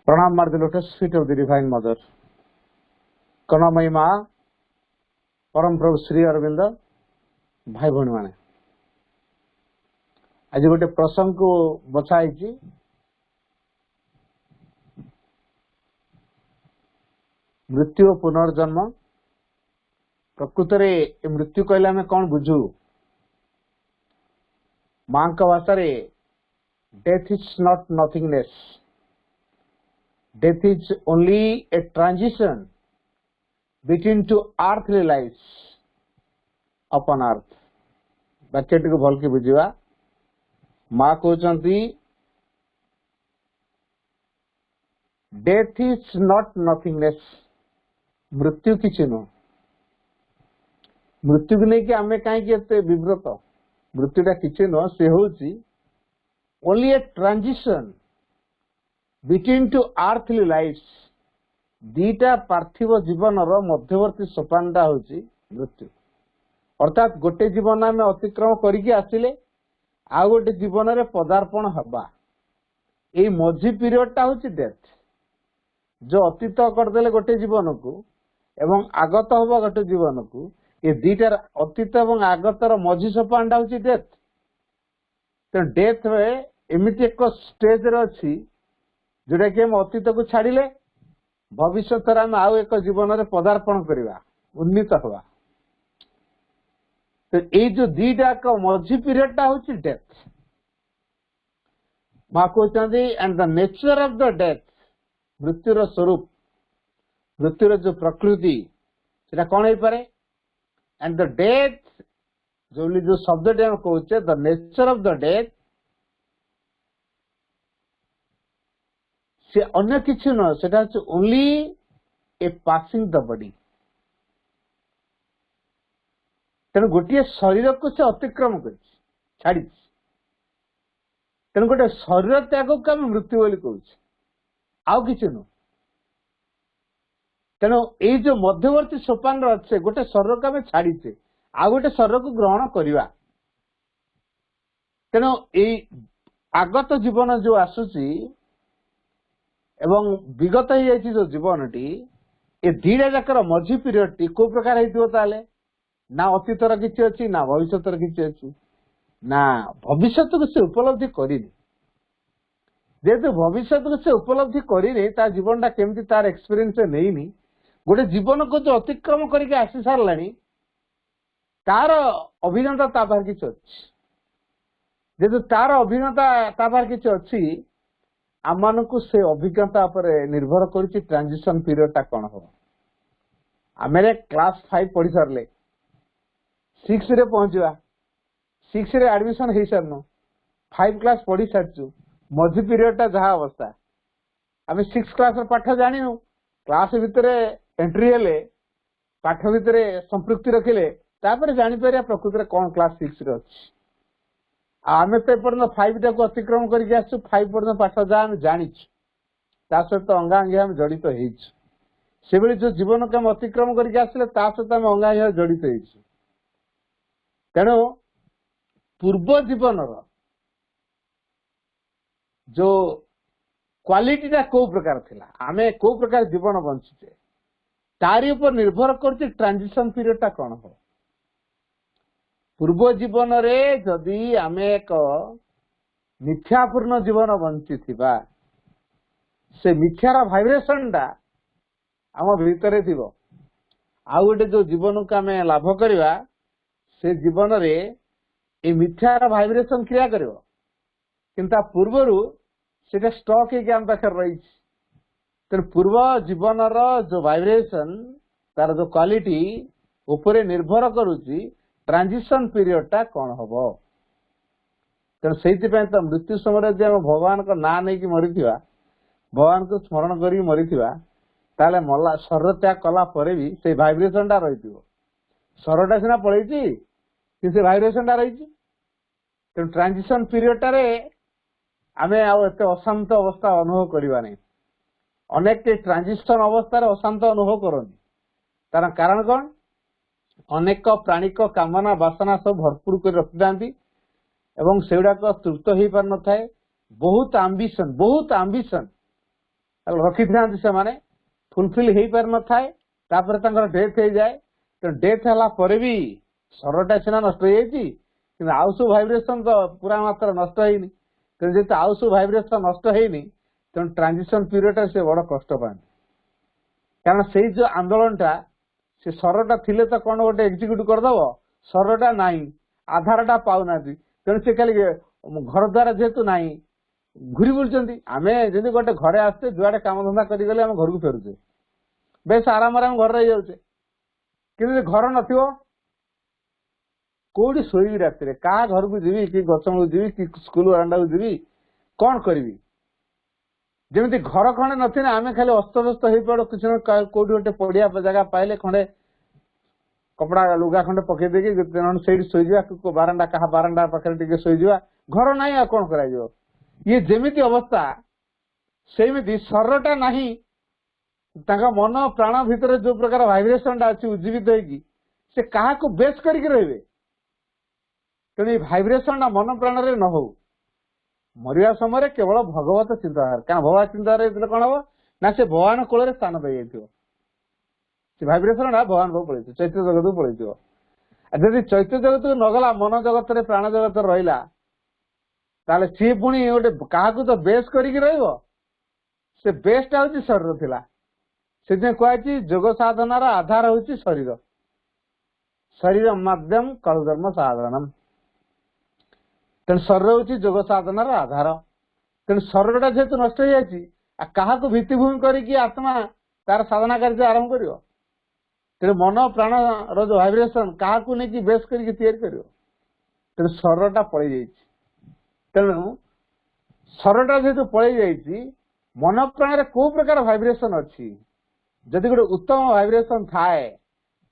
Pranam are the lotus feet of the Divine Mother. Kanamai Ma, Param Prabhu Sri Aurobindo, भाई भौणी माने आज गोटे प्रसंग को बछाई मृत्यु और पुनर्जन्म प्रकृत में मृत्यु कहले आम कौन बुझू माँ भाषा death is not nothingness death is only a transition between two earthly life अपन अर्थ वाक्य टी भल के बुझा माँ कहते डेथ इज नॉट नथिंगनेस मृत्यु किसी नुह मृत्यु को लेकिन आम कहीं विव्रत मृत्युटा किसी नुह से हूँ only a transition between two earthly life दीटा पार्थिव जीवन मध्यवर्ती सोपानटा हूँ मृत्यु अर्थात गोटे जीवन आम अतिक्रम करके आसिले आ गोटे जीवन रे पदार्पण हवा ये मझी पीरियडटा हूँ डेथ जो अतीत करदे गोटे जीवन को एवं आगत हवा गोटे जीवन को ये दीटार अतीत एवं आगतर मझी सोपानटा हूँ डेथ तो डेथ में एमती एक स्टेज अच्छी जोटा कि हम अतीत को छाड़िले भविष्य आम आउ एक जीवन में पदार्पण करवा उन्नीत हवा तो ये जो दीटा का मझी पीरियडटा हूँ डेथ माँ कहते and the nature of the death मृत्युर स्वरूप मृत्युर जो प्रकृति से कौन हो पारे एंड द डेथ जो शब्द कहचे the nature of the death से अन्य किसी न से only a passing the body तेणु गोटे शरीर को से अतिक्रम कर छाड़ी तेणु गोटे शरीर त्याग को आम मृत्यु बोली कहूँ आउ किसी नुह तेणु ये जो मध्यवर्ती सोपान अच्छे गोटे शरीर को आम छाड़ीचे आ गोटे शरीर को ग्रहण करवा तेणु ये आगत जीवन जो आसूची एवं विगत ही जो जीवन टी ये दीटा जाकर मझी पीरियड टी को प्रकार होता ना अतीतर किसी अच्छी ना भविष्य किसी अच्छी ना भविष्य को से उपलब्धि करनी जेहेतु भविष्य को से उपलब्धि करनी ता जीवन टा केमती तार एक्सपीरियंस नहीं गोटे जीवन को जो अतिक्रम करके आसी सारा तार अभिज्ञता ता पार किसी अच्छी जेहेतु तार अभिज्ञता ता पार किसी अच्छी आम मानक से अभिज्ञता पर निर्भर कर ट्रांजिशन पीरियड टा कौन हम आम क्लास 5 पढ़ी सारे 6 रे पहुंचवा 6 रे एडमिशन हो सारनु 5 क्लास पढ़ी सारचु मझी पीरियड टा जहाँ अवस्था आम 6 क्लास पाठ जाणु क्लास भितर एंट्री हेले पाठ भितर संपृक्ति रखिले तापर जापर प्रकृति कौन क्लास 6 रे अच्छी आम तो एपर्यंत 5 टा को अतिक्रम करके आसु 5 पर्यंत पाठ जहाँ आम जानीचु सहित अंगांगी आम जड़ित हो जो जीवन को आम अतिक्रम करके आसिले सहित आम अंगांगी जड़ित हो तेणु पूर्व जीवन जो क्वालिटी को प्रकार थिला आमे को प्रकार जीवन बंचुचे तारी ऊपर निर्भर करछि ट्रांजिशन पीरियड टा कौन हो पूर्व जीवन रे जदि आमे एक मिथ्यापूर्ण जीवन बंची थिबा से मिथ्यार भाइब्रेशन टा आम भीतर थिबो आउ गोटे जो जीवन को आमे लाभ करवा से जीवन रे ए मिथ्यार भाइब्रेशन क्रिया करिवो किंतु पूर्वरु सेटा स्टॉक है आम पाखे रही तेणु पूर्व जीवन जो वाइब्रेशन तार जो क्वालिटी उपरे निर्भर करुच्ची ट्रांजिशन पीरियड टा कौन हम तेणु से तो मृत्यु समय जो भगवान का ना नहीं मरी भगवान को स्मरण कर मरी ताले मला शरीर त्याग कला परे भी से वाइब्रेशन टा रही शरीरटा सीना पड़े कि वाइब्रेशन टा रही तेणु ट्रांजिशन पीरियड टारे आमे एते अशांत अवस्था अनुभव करवा नहीं अनेक ट्रांजिशन अवस्था अशांत अनुभव करनी तार कारण कौन अनेक प्राणिक कामना वासना सब भरपूर कर रखी था एवं से गुड़ाक तृप्त हो पार न था बहुत आंबिशन रखी से फुलफिल हो पार न थाए तापर डेथ हो जाए तो डेथ है पर भी शरीरटा सीना नष्ट हो जाए आउ सब भाइब्रेशन तो पूरा मात्रा नष्ट होनी तेणु जेहतु आउ सब भाइब्रेशन नष्ट होनी तेणु ट्रांजिशन पीरियड से बड़ कष्ट पाते कारण से जो आंदोलनटा से शरीरटा थिले तो कौन गोटे एक्जिक्यूट करदब शरीरटा नहीं आधारटा पाऊना तेणु से खाली घर द्वारा जेहेतु नहीं घूरी बुलूं आम जमी गोटे घरे आसते जुआडे काम धंदा करगले आम घर को फेरुचे बेस आराम घर रही जाऊे कि घर न कौटी शोबी रात क्या घर को जी कि गचमूल जी कि स्कूल बरांडा को जी कौन करी जमी घर खंडे नथी आम खाली अस्तव्यस्त हो पड़ो किसी कौटी गोटे पड़िया जगह पाइले खंडे कपड़ा लुगा खंडे पकई देकी शोजा बारांडा क्या बारांडा पाखे शोजा घर ना आ कौन कर ये जेमिति अवस्था सेमिति शरीरटा नहीं मन प्राण भितर जो प्रकार भाइब्रेशन अच्छी उज्जीवित होगी से क्या बेस करके रे तेणु भाइब्रेशन मन प्राण रे न हो मरिया समय केवल भगवत चिंताधार क्या भगवत चिंताधार कौन हम ना से भगवान कोल स्थान पाई से भाइब्रेशन भगवान को पड़े चैत्य जगत को पड़े जदि चैत्य जगत को नगला मन जगत रे प्राण जगत रहा ताले सी पुणी गोटे क्या तो बेस करके से बेसटा हूँ शरीर थिला से कहुई जोग साधनार आधार हूँ शरीर शरीर माध्यम कलुधर्म साधारण तेणु शरीर हूँ जोग साधनार आधार तेणु शरीरटा जेहेतु नष्ट हो जाए भित्तिभूमि करके आत्मा तार साधना कार्य आरंभ कर तेणु मन प्राण रो भाइब्रेशन क्या नहीं बेस करके तेणु शरीरटा पड़ जाइए तेणु शरीरटा जेहेतु पड़े जाइए मन प्राण को प्रकार भाइब्रेशन अच्छी जदि गोटे उत्तम भाइब्रेशन थाए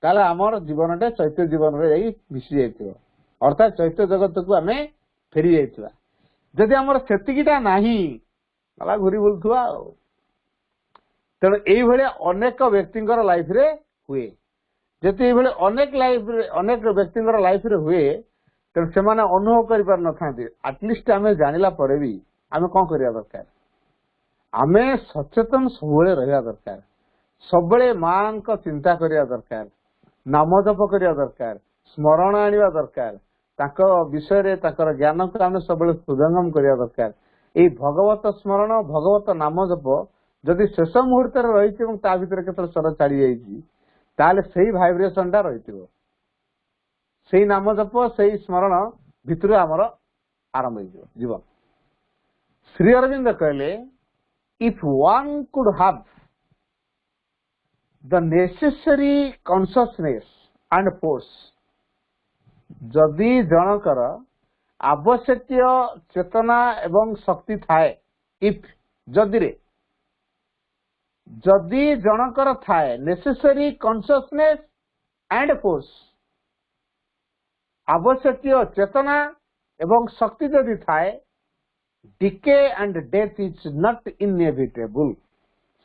ताले आमर जीवनटे चैत्य जीवन में मिसी जाइए अर्थात चैत्य जगत को आम फेरी जाइए जदि आमर सेतिकिटा नाही गला घूरी बुलुवा तेणु ये अनेक व्यक्ति लाइफ रे हुए जति अनेक लाइफ अनेक व्यक्ति लाइफ रे हुए तेणु से अनुभव कर पार न आटलिस्ट आम जानिला परे भी आम कौन करवा दरकार आम सचेतन सब रहा दरकार सब मां को चिंता करवा दरकार नाम जप करवा दरकार स्मरण आनिबा दरकार ताको विषय ज्ञान को आम सब हृदयंगम करवा दरकार ये भगवत स्मरण भगवत नाम जप जदि शेष मुहूर्त रही ता भीतर केत स्वर छाड़ी जाइए से भाइब्रेशन टा रही से नाम जप से स्मरण भितर आमर आरंभ हो जीवन श्री अरविंद कहले if one could have the necessary consciousness and force जदि जनकर आवश्यक चेतना एवं शक्ति थाए इफ जदि रे जदि जनकर थाए नेसेसरी कॉन्शियसनेस एंड फोर्स आवश्यक चेतना एवं शक्ति जदि थाए decay and death is not inevitable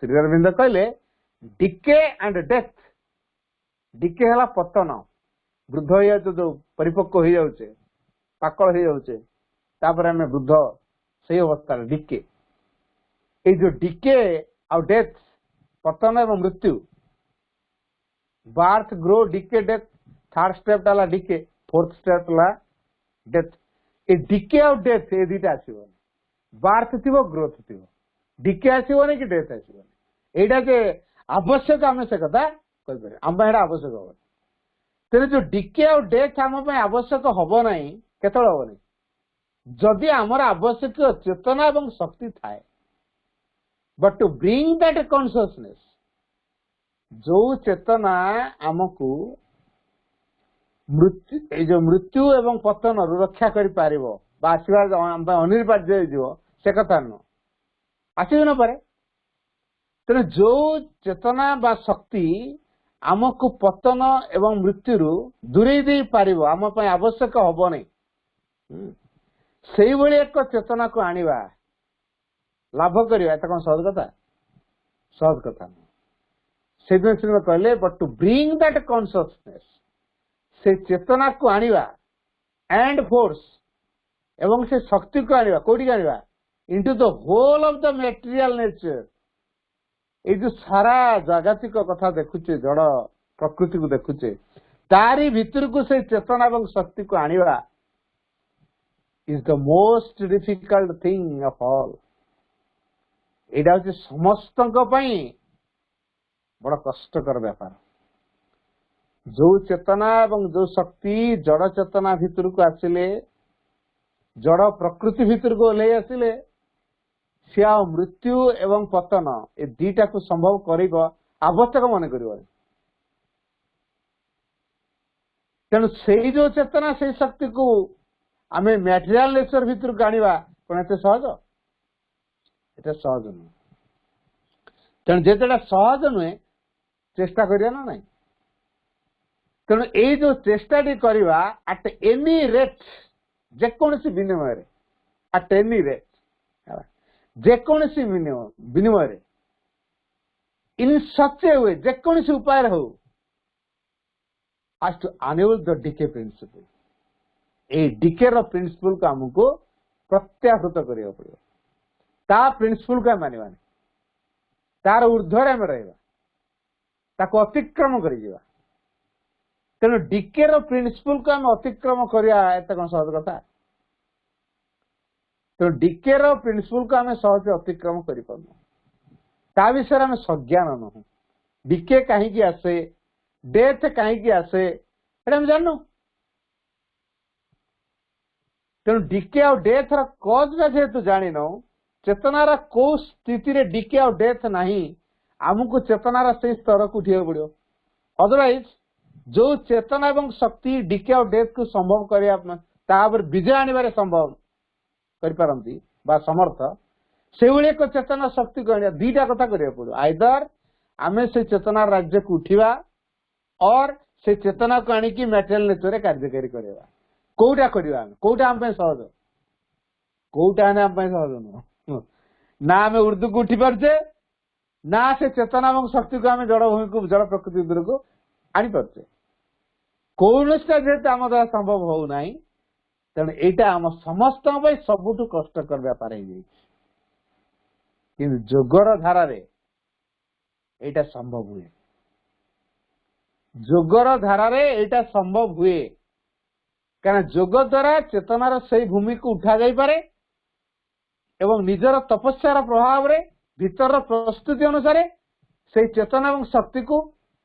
Shri Aurobindo कहले डिके एंड डेथ डिके है पतन वृद्ध हो जाए जो परिपक्व हो जाऊे पाकल हो जाऊे तापर आम वृद्ध से अवस्था डिके ये जो डिके आ डेथ पतन एवं मृत्यु birth grow decay death third step है डिके फोर्थ स्टेप है डेथ ए डिके आ डेथ ये दुटा आसो बार्थ थी ग्रोथ थी डिके आसोनी कि डेथ आसोनी एटा जे आवश्यक आम से कथा कहीपर आम आवश्यक हम तेरे जो डिके आ डेथ आम आवश्यक हम ना केत हम जदि आमर आवश्यक चेतना एवं शक्ति थाए but to bring that consciousness जो चेतना आमको मृत्यु मृत्यु एवं पतन रक्षा कर अनिर्वार्य से कथा नुह आसो न पारे तेणु जो चेतना बा शक्ति आमको पतन एवं मृत्यु दूरे दे पार आम आवश्यक हम नहीं से एक चेतना को आनिबा लाभ करवा कौन सहज कथा सहज कथा से कहले but to bring that consciousness से चेतना को आनिबा एंड फोर्स एवं से शक्ति को आनिबा कोठी आनिबा into the whole of the material nature ये जो सारा जागतिक कथा देखुचे जड़ प्रकृति को देखुचे तारी भीतर को से चेतना और शक्ति को आनिबा is the most difficult thing of all. एटा होचे समस्तଙ୍କ ପାଇଁ बड़ कष्टकर व्यापार। जो चेतना और जो शक्ति जड़ चेतना भीतर को आसिले जड़ प्रकृति भीतर को ले आसिले सी आ मृत्यु एवं पतन ए दीटा को संभव कर आवश्यक मन कर। तेणु से जो चेतना से शक्ति को आम मैटेरियल नेचर भीतर को आनिबा कौन एत सहज? एटा सहज नुह। तेणु जेटा सहज नुहे चेष्टा करिया ना नहीं। तेणु ये जो चेष्टाटी करवा एट एनी रेट जेकोसी विनिमय एट एनी रेट जेकोसी विनिमय इन सच ए वे जेकोसी उपाय हो has to enable the decay principle। ए डिके रो प्रिंसिपल को हमको प्रत्याहृत करिया पड़ियो। ता प्रिंसिपल को मानिबानी तार ऊर्ध्वर में रहबा ताको अतिक्रम करि जीवा। तेणु डिके रो प्रिंसिपल को हम अतिक्रम करिया एत कोन सहज कथा? तो डिके रो प्रिंसिपल को हम सहज अतिक्रम करि पारनु ता विषय हम सज्ञान नहु। डिके काहे की आसे डेथ कहीं की आसे हम जानू। तेणु डिके और डेथ कज जेहेतु जानी न चेतनार कौ स्थिति रे डिके और डेथ नहीं आमको चेतनार से स्तर को उठा पड़ो। अदरवाइज जो चेतना और शक्ति डिके और डेथ को संभव कर विजय आने संभव करपारती समर्थ से एक चेतना शक्ति को दीटा कथा करा पड़ो। आइदर आम से चेतनार राज्य को उठा और से चेतना को आनिकी मैटेरियल नेचर कार्यकारी करवा कोटा करवा कोटा आम सहज कोटा आम सहज नुह ना आम उर्दू को उठी पार्चे ना से चेतना और शक्ति को आम जड़ भूमि को जड़ प्रकृति दूर को आनी पार्चे कौन जेहेतु आम द्वारा संभव हो ना। तेणु यहाँ आम समस्त सबुठ कष्टकर व्यापार हो जोगर धारा यहाँ संभव हुए। जोगर धारा यहाँ संभव हुए क्या जोग द्वारा चेतनार से भूमि को उठा जाई पारे एवं निजर तपस्यार प्रभाव रे भीतर प्रस्तुति अनुसार से चेतना और शक्ति को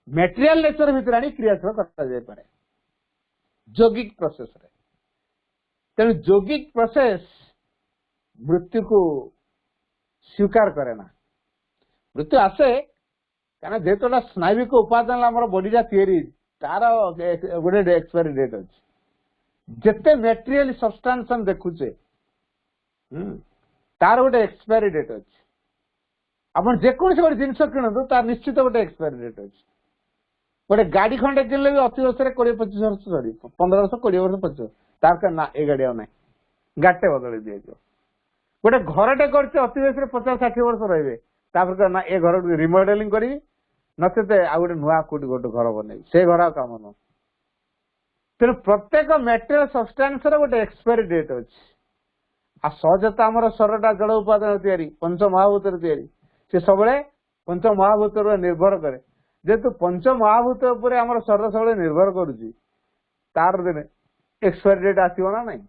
मैटेरियल नेचर भीतर आनी क्रियाशील कर पारे जोगिक प्रोसेस रे। तेणु जोगिक प्रोसेस मृत्यु को स्वीकार करे ना। मृत्यु आसे क्या जेतोटा स्नायविक उपादान आम बॉडीटा तैयारी तार गोटे एक्सपायरी डेट अच्छे जिते मेटेरियल सब्सटेंस देखुचे तार गोटे एक्सपायरी डेट अच्छे। आप जेकोसी गोटे जिन किणु तार निश्चित गोटे एक्सपायरी डेट अच्छे। गोटे गाड़ी खंडे किनले भी अति वर्ष 20-25 वर्ष सरी 15 वर्ष 20 वर्ष 25 तार ना ए गाड़ी ना गाटे बदल दिए गोटे घरटे करते अति वर्ष 50-60 वर्ष रही ना ए घर रिमॉडलिंग करी नचेते आ गोटे नुआ कोटी गोटे घर बन से घर कम न। तेणु प्रत्येक मेटेरियल सब्सटेंस गोटे एक्सपायरी डेट अच्छे। आ सहजता आम शरीरटा जड़ उपादान तैयारी पंच महाभूत सी सब पंच महाभूत निर्भर करे जेहेतु पंच महाभूत आम शरीर सब निर्भर करुच्ची तार दिन एक्सपायरी डेट आसो ना नहीं।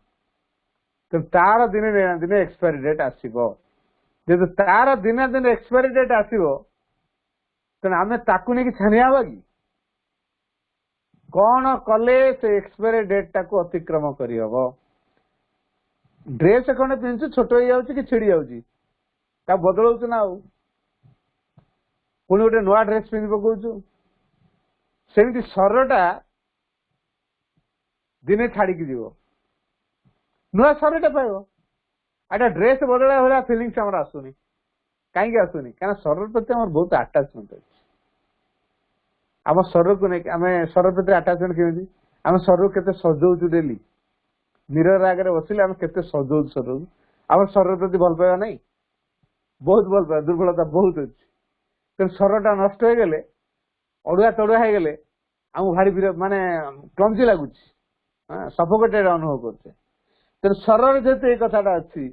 तो तार दिने दिने एक्सपायरी डेट आसो जेहेतु तार दिने दिने एक्सपायरी डेट आसो तेना आम ताकू नहीं छानिया कि कौन कले से एक्सपायरी डेट टाक अतिक्रम करहब। ड्रेस खंडे पिंधु छोट हो जाऊँ कि छिड़ी जाऊँ बदलाऊ ना पुणी गोटे नुआ ड्रेस पिंधि पकाऊ सेमती शरीरटा दिने छाड़िकी जीव नुआ शरीरटा पाइब। आटा ड्रेस बदला भाया फिलिंग्स आम आसुनी कहीं आसुनी क्या शरीर प्रति आम बहुत आटाचमेंट अच्छे। आम शरीर को नहीं आम शरीर प्रति आटाचमेंट केमी आम शरीर के सजाऊ डेली मिरर आगे बसिले आम के सजाऊ शरीर आम शरीर प्रति भल पाइबा नहीं बहुत भल पाइबा दुर्बलता बहुत अच्छी। तेनाली शरीरटा नष्ट हो गले अड़ुआ तड़ुआ हो गले आम भारी माने क्लमजी लगुच सफोकेटेड अनुभव करते। तेनाली शरीर जेहेतु ये कथाटा अच्छी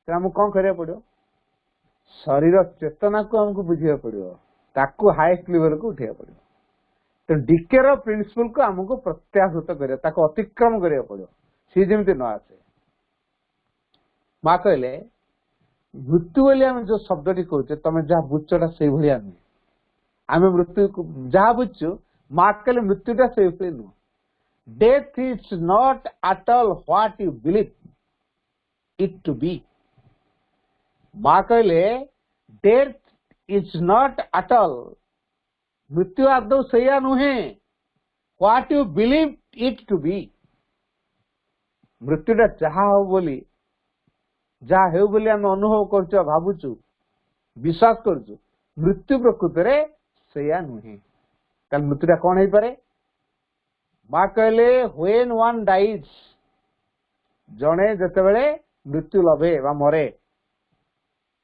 आमको कौन करा पड़ो शरीर चेतना को हमको बुझा पड़ो ताकू हाईएस्ट लेवल को उठा पड़ो तो डीके प्रिंसिपल को हमको प्रत्याहृत करा अतिक्रम करा पड़ो सी जमी न आसे माँ कहले मृत्यु बोली आम जो शब्द कहे तुम जहाँ बुझा से भाया नुहे आम मृत्यु जहाँ बुझु माँ कहले मृत्युटा से नुह death is not at all what you believe it to be माँ कहले death is not at all मृत्यु आदौ से नुहे what you believe it to be मृत्युटा जहाँ हो बोली जहाँ हेउ बोली आम अनुभव कर भावुचु विश्वास करुचु मृत्यु प्रकृत में से नुहे कल मृत्युटा कौन हो पारे माँ कहले व्हेन वन डाइज जड़े जिते बड़े मृत्यु लभे बा मरे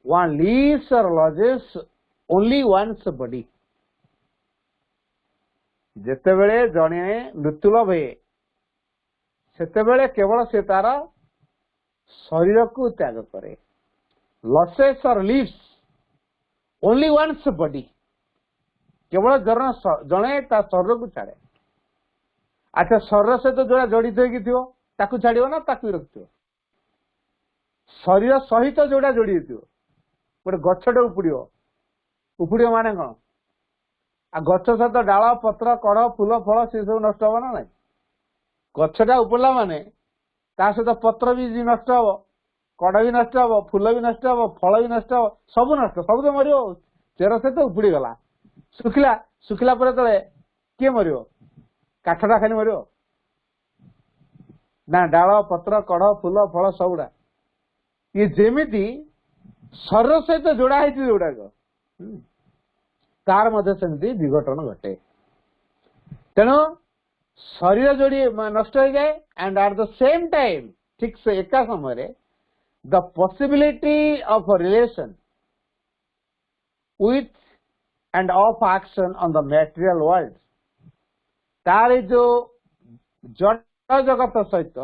वन लीव्स और लजेस ओनली वन्स बॉडी जिते बड़े जड़े मृत्यु लभे सेते केवल से तार शरीर को त्याग करे लसेस और लीव्स ओनली वन्स बॉडी केवल जड़े शरीर को छाड़े अच्छा शरीर सहित जो जड़ित होगी छाड़ ना ताकू रखिथ शरीर सहित जोड़ा जोड़ी गोटे गछटे उपुड़ माने कौन आ गछ सहित डाल पत्र कड़ फूल फल से सब नष्ट हम ना ना गछटा उपड़ा माने ता सहित पत्र भी नष्ट हम कड़ भी नष्ट हम फूल भी नष्ट हम फल भी नष्ट हम सब नष्ट सब तो मर चेर सहित उपुड़ी गला सुखिला सुखिला तले किए मर काठटा खाली मर ना डाल पत्र कड़ फूल फल सबुड़ा ये जेमिति शरीर सहित जोड़ा है जोड़ाक तार मध्य सेमती विघटन घटे तेणु शरीर जोड़ी नष्ट हो जाए and at the same time ठीक से एका समय the possibility of relation with end of action on the material world तार जो जड़ जगत सहित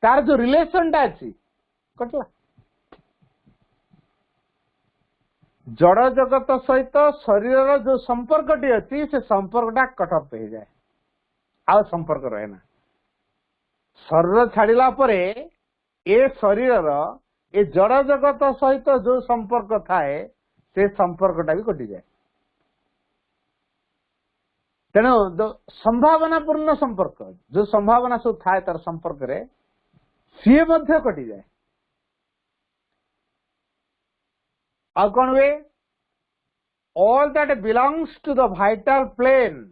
तार जो रिलेशन टा अच्छी कटला जड़ जगत सहित शरीर जो संपर्क टी अच्छी से संपर्कटा कटअप हो जाए आ संपर्क रहे ना शरीर छाड़िला परे ए शरीर ए जड़ जगत सहित जो संपर्क थाए से संपर्कटा भी कटि जाए तेणु संभावना पूर्ण संपर्क जो संभावना सब थाए तार संपर्क रे सी मध्य कटि जाए और कौन हुए all that belongs to the vital plane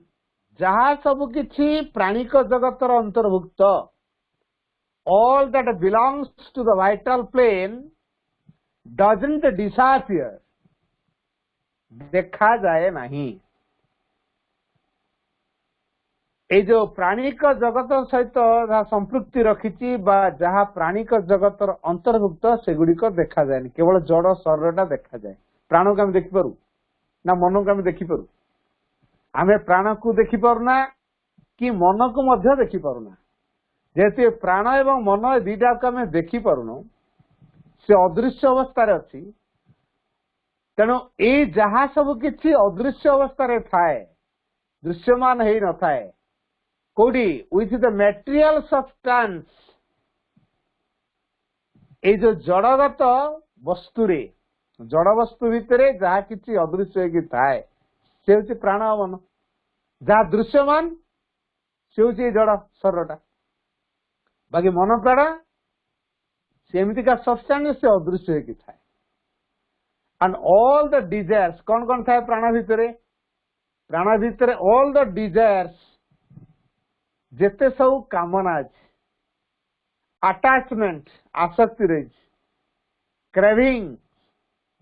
जहाँ सब किछि प्राणिक जगतर अंतर्भुक्त all that belongs to the vital plane doesn't disappear देखा जाए नहीं ए जो प्राणिक जगत सहित जहाँ संपृक्ति रखी जहाँ प्राणिक जगतर अंतर्भुक्त सेगुड़िक देखा जाए केवल जड़ शरीरटा देखा जाए प्राण को आम देखिपारू ना मन को आम देखिपारू आमे प्राण को देखिपारुना कि मन को मध्य देखिपारुना जेहेतु प्राण एवं मन दीटा को आम देखिपारुन से अदृश्य अवस्था अच्छी तेणु ये जहाँ सब किछि अदृश्य अवस्था थाए दृश्यमान हो न थाए कोडी विथ द मटेरियल सब्सटेंस ये जो जड़गत वस्तु रे जड़ वस्तु भितर जहाँ किछि अदृश्य की थाए से हूँ प्राण मन जहाँ दृश्यमान से हूँ जड़ शरीरटा बाकी मन प्राण सेमती का सब्सटेंस से अदृश्य की थाए एंड ऑल द डिजायर्स कौन कौन थाए प्राण भितर ऑल द डिजायर्स जेते सब कामना अच्छे अटैचमेंट आसक्ति रही क्रेविंग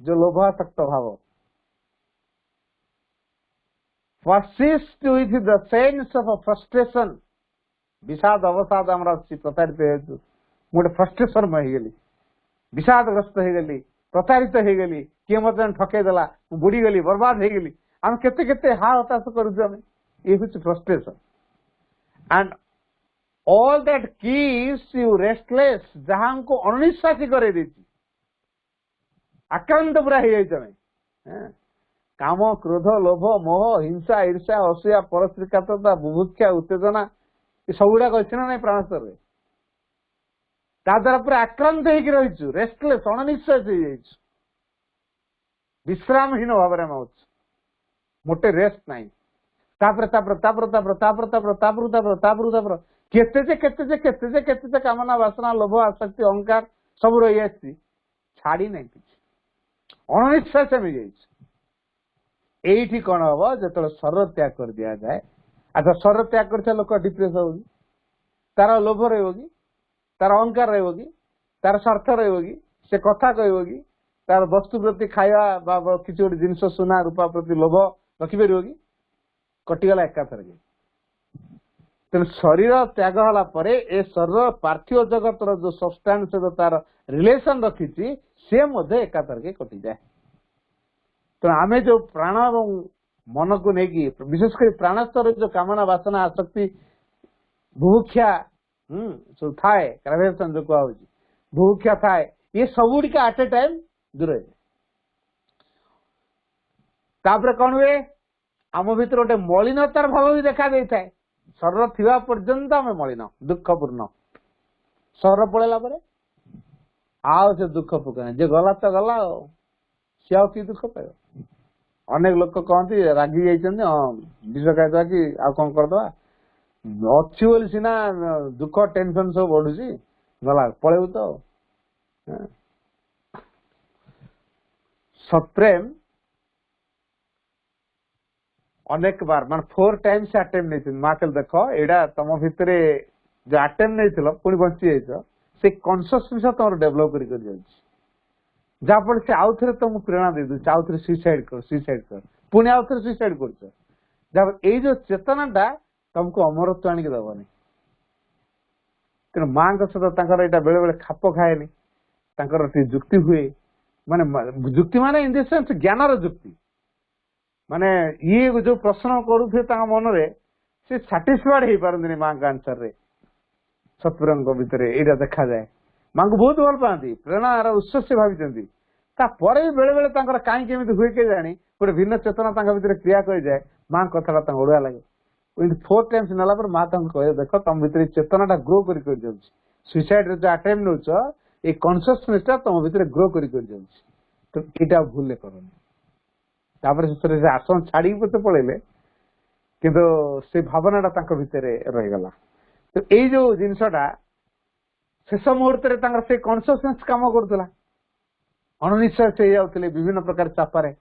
जो लोभासक्त भाव persist with the sense of a frustration विषाद अवसाद हमरा प्रतारित गोटे फ्रस्ट्रेशन में हो गली विषादग्रस्त हो गली प्रतारित हो गली किए मत ठकईदेला बुड़ी गली बर्बाद हो गली आम केते केते हा हताश करूँ ये हूँ frustration and all that keeps you restless जहाँ को अनिश्वासी करे आक्रांत पूरा हो जाए हैं? काम क्रोध लोभ मोह हिंसा ईर्ष्या असूया परस्त्रीकातरता बुभुक्षा उत्तेजना ये सबुड़ाक अच्छी ना नहीं प्राण स्तर ता द्वारा पूरा आक्रांत होकर रही रेस्टलेस अणनिश्वास हो जाइछु विश्रामहीन भाव में अच्छु मोटे रेस्ट नहीं तापर तापर तापर तापर तापर तापर तापर तापर तापर तापर केते कामना वासना लोभ आसक्ति अहंकार सब रही आसी छाड़ी नहीं किसी अणनिश्वास में जाइछु एठी कौन हम जो शरीर त्याग कर दिया जाए अच्छा शरीर त्याग कर लोक डिप्रेस होगी तार लोभ रही तार अहंकार रही तार स्वार्थ रही से कथा कही तार वस्तु प्रति खाଇବା किसी गोटे जिनस सुना रूपा प्रति लोभ रखिपर कि कटिगला एकाथर तेणु शरीर त्याग होला परे ए शरीर पार्थिव जगत जो सब्सटेंस तार रिलेशन रखी सी एकाथर के कटि जाए तो आमे जो प्राण मन को लेकिन विशेषकर प्राण स्तर जो कामना वासना आसक्ति बुभुक्षा सब थाए क्रावेशन जो कह बुभुक्षा थाए ये सबुड़ एट ए टाइम दूर तापर कौन हुए आम भीतर गोटे मलिनतार भाव भी देखा दे था शरीर थिबा पर्यंत आम मलिन दुखपूर्ण शरीर पड़ेला आओ से दुख पकड़े जे गला तो गला सी आ कि दुख पाइब अनेक लोक कहती रागी जाइए हाँ विष खाईदा कि आउ कौन करदे अच्छी बोली सीना दुख टेंशन सब बढ़ुची गला पलैबू तो सप्रेम अनेक बार मान 4 टाइम्स अटेम्प्ट नहीं माँ कल देख एडा तुम भितर जो अटेम्प्ट नहीं पुणी बंची जाइए से कनसियसनेस तुम डेभलप कर जहाँफल से आउ थे तुमको प्रेरणा दे दूँ आउ थे सुइसाइड कर पुणी आउ थे सुइसाइड कर जो चेतनाटा तुमको अमरत्व आणिक दबनी तेणु माँ सहित बेले बेले खाप खाए जुक्ति हुए माने जुक्ति माने इन द सेंस ज्ञानर जुक्ति माने ये जो प्रश्न करुथे मन रे से सैटिस्फाइड हो पारंती माँ का आंसर रे सतपुर भितर यहाँ देखा जाए माँ को बहुत भल पाती प्रेरणार उत्स से भावी बेले बेले कहीं केमी हुए के जानी गोटे भिन्न चेतना भितर क्रिया कर जाए माँ कथा ओडा लगे 4 टाइम्स नाला माँ कह देख तुम भितर चेतनाटा ग्रो कर सुइसाइड जो अटेम्प्ट नौ ये कनसियसनेस तुम भितर ग्रो कर तो यहाँ भूल कर आसन छाड़ी पते पड़े किंतु से भावनाटा भितर रहीगला तो ये जो जिनसटा शेष मुहूर्त से कनसियसनेस कम करुला अणनिश्वास हो जाते विभिन्न प्रकार चापारे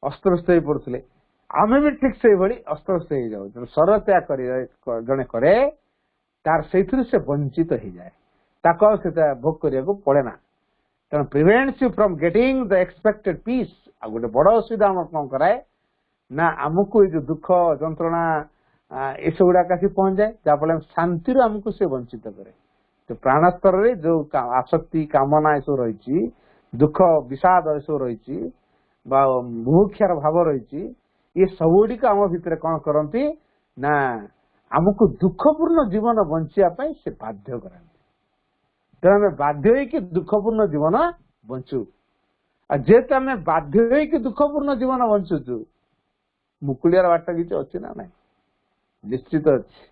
अस्त्रस्त हो पड़ते आम भी ठीक से अस्त्रस्त हो जाऊ शरीर त्याग कर जड़े करे तार से वंचित हो जाए भोग करने को पड़े ना तेना prevents you from getting the expected peace आ गोटे बड़ असुविधा आम कौन कराए ना आमको ये जो दुख जंत्रणा ये सब गुड़ाक आसी पहुंच जाए जहाँफल शांति आमको से वंचित करे तो प्राण स्तर में जो आसक्ति कामना ये सब रही दुख विषाद ये सब रही बुभुक्षार भाव रही ये सबुड़ आम भितर कौन करती ना आमको दुखपूर्ण जीवन बंचापी से बाध्य कराती तेना बाध्य हो दुखपूर्ण जीवन बंचु जेहेतु आम बाध्य हो दुखपूर्ण जीवन बंचुचु मुकुलियार बाट किसी अच्छी ना ना निश्चित अच्छी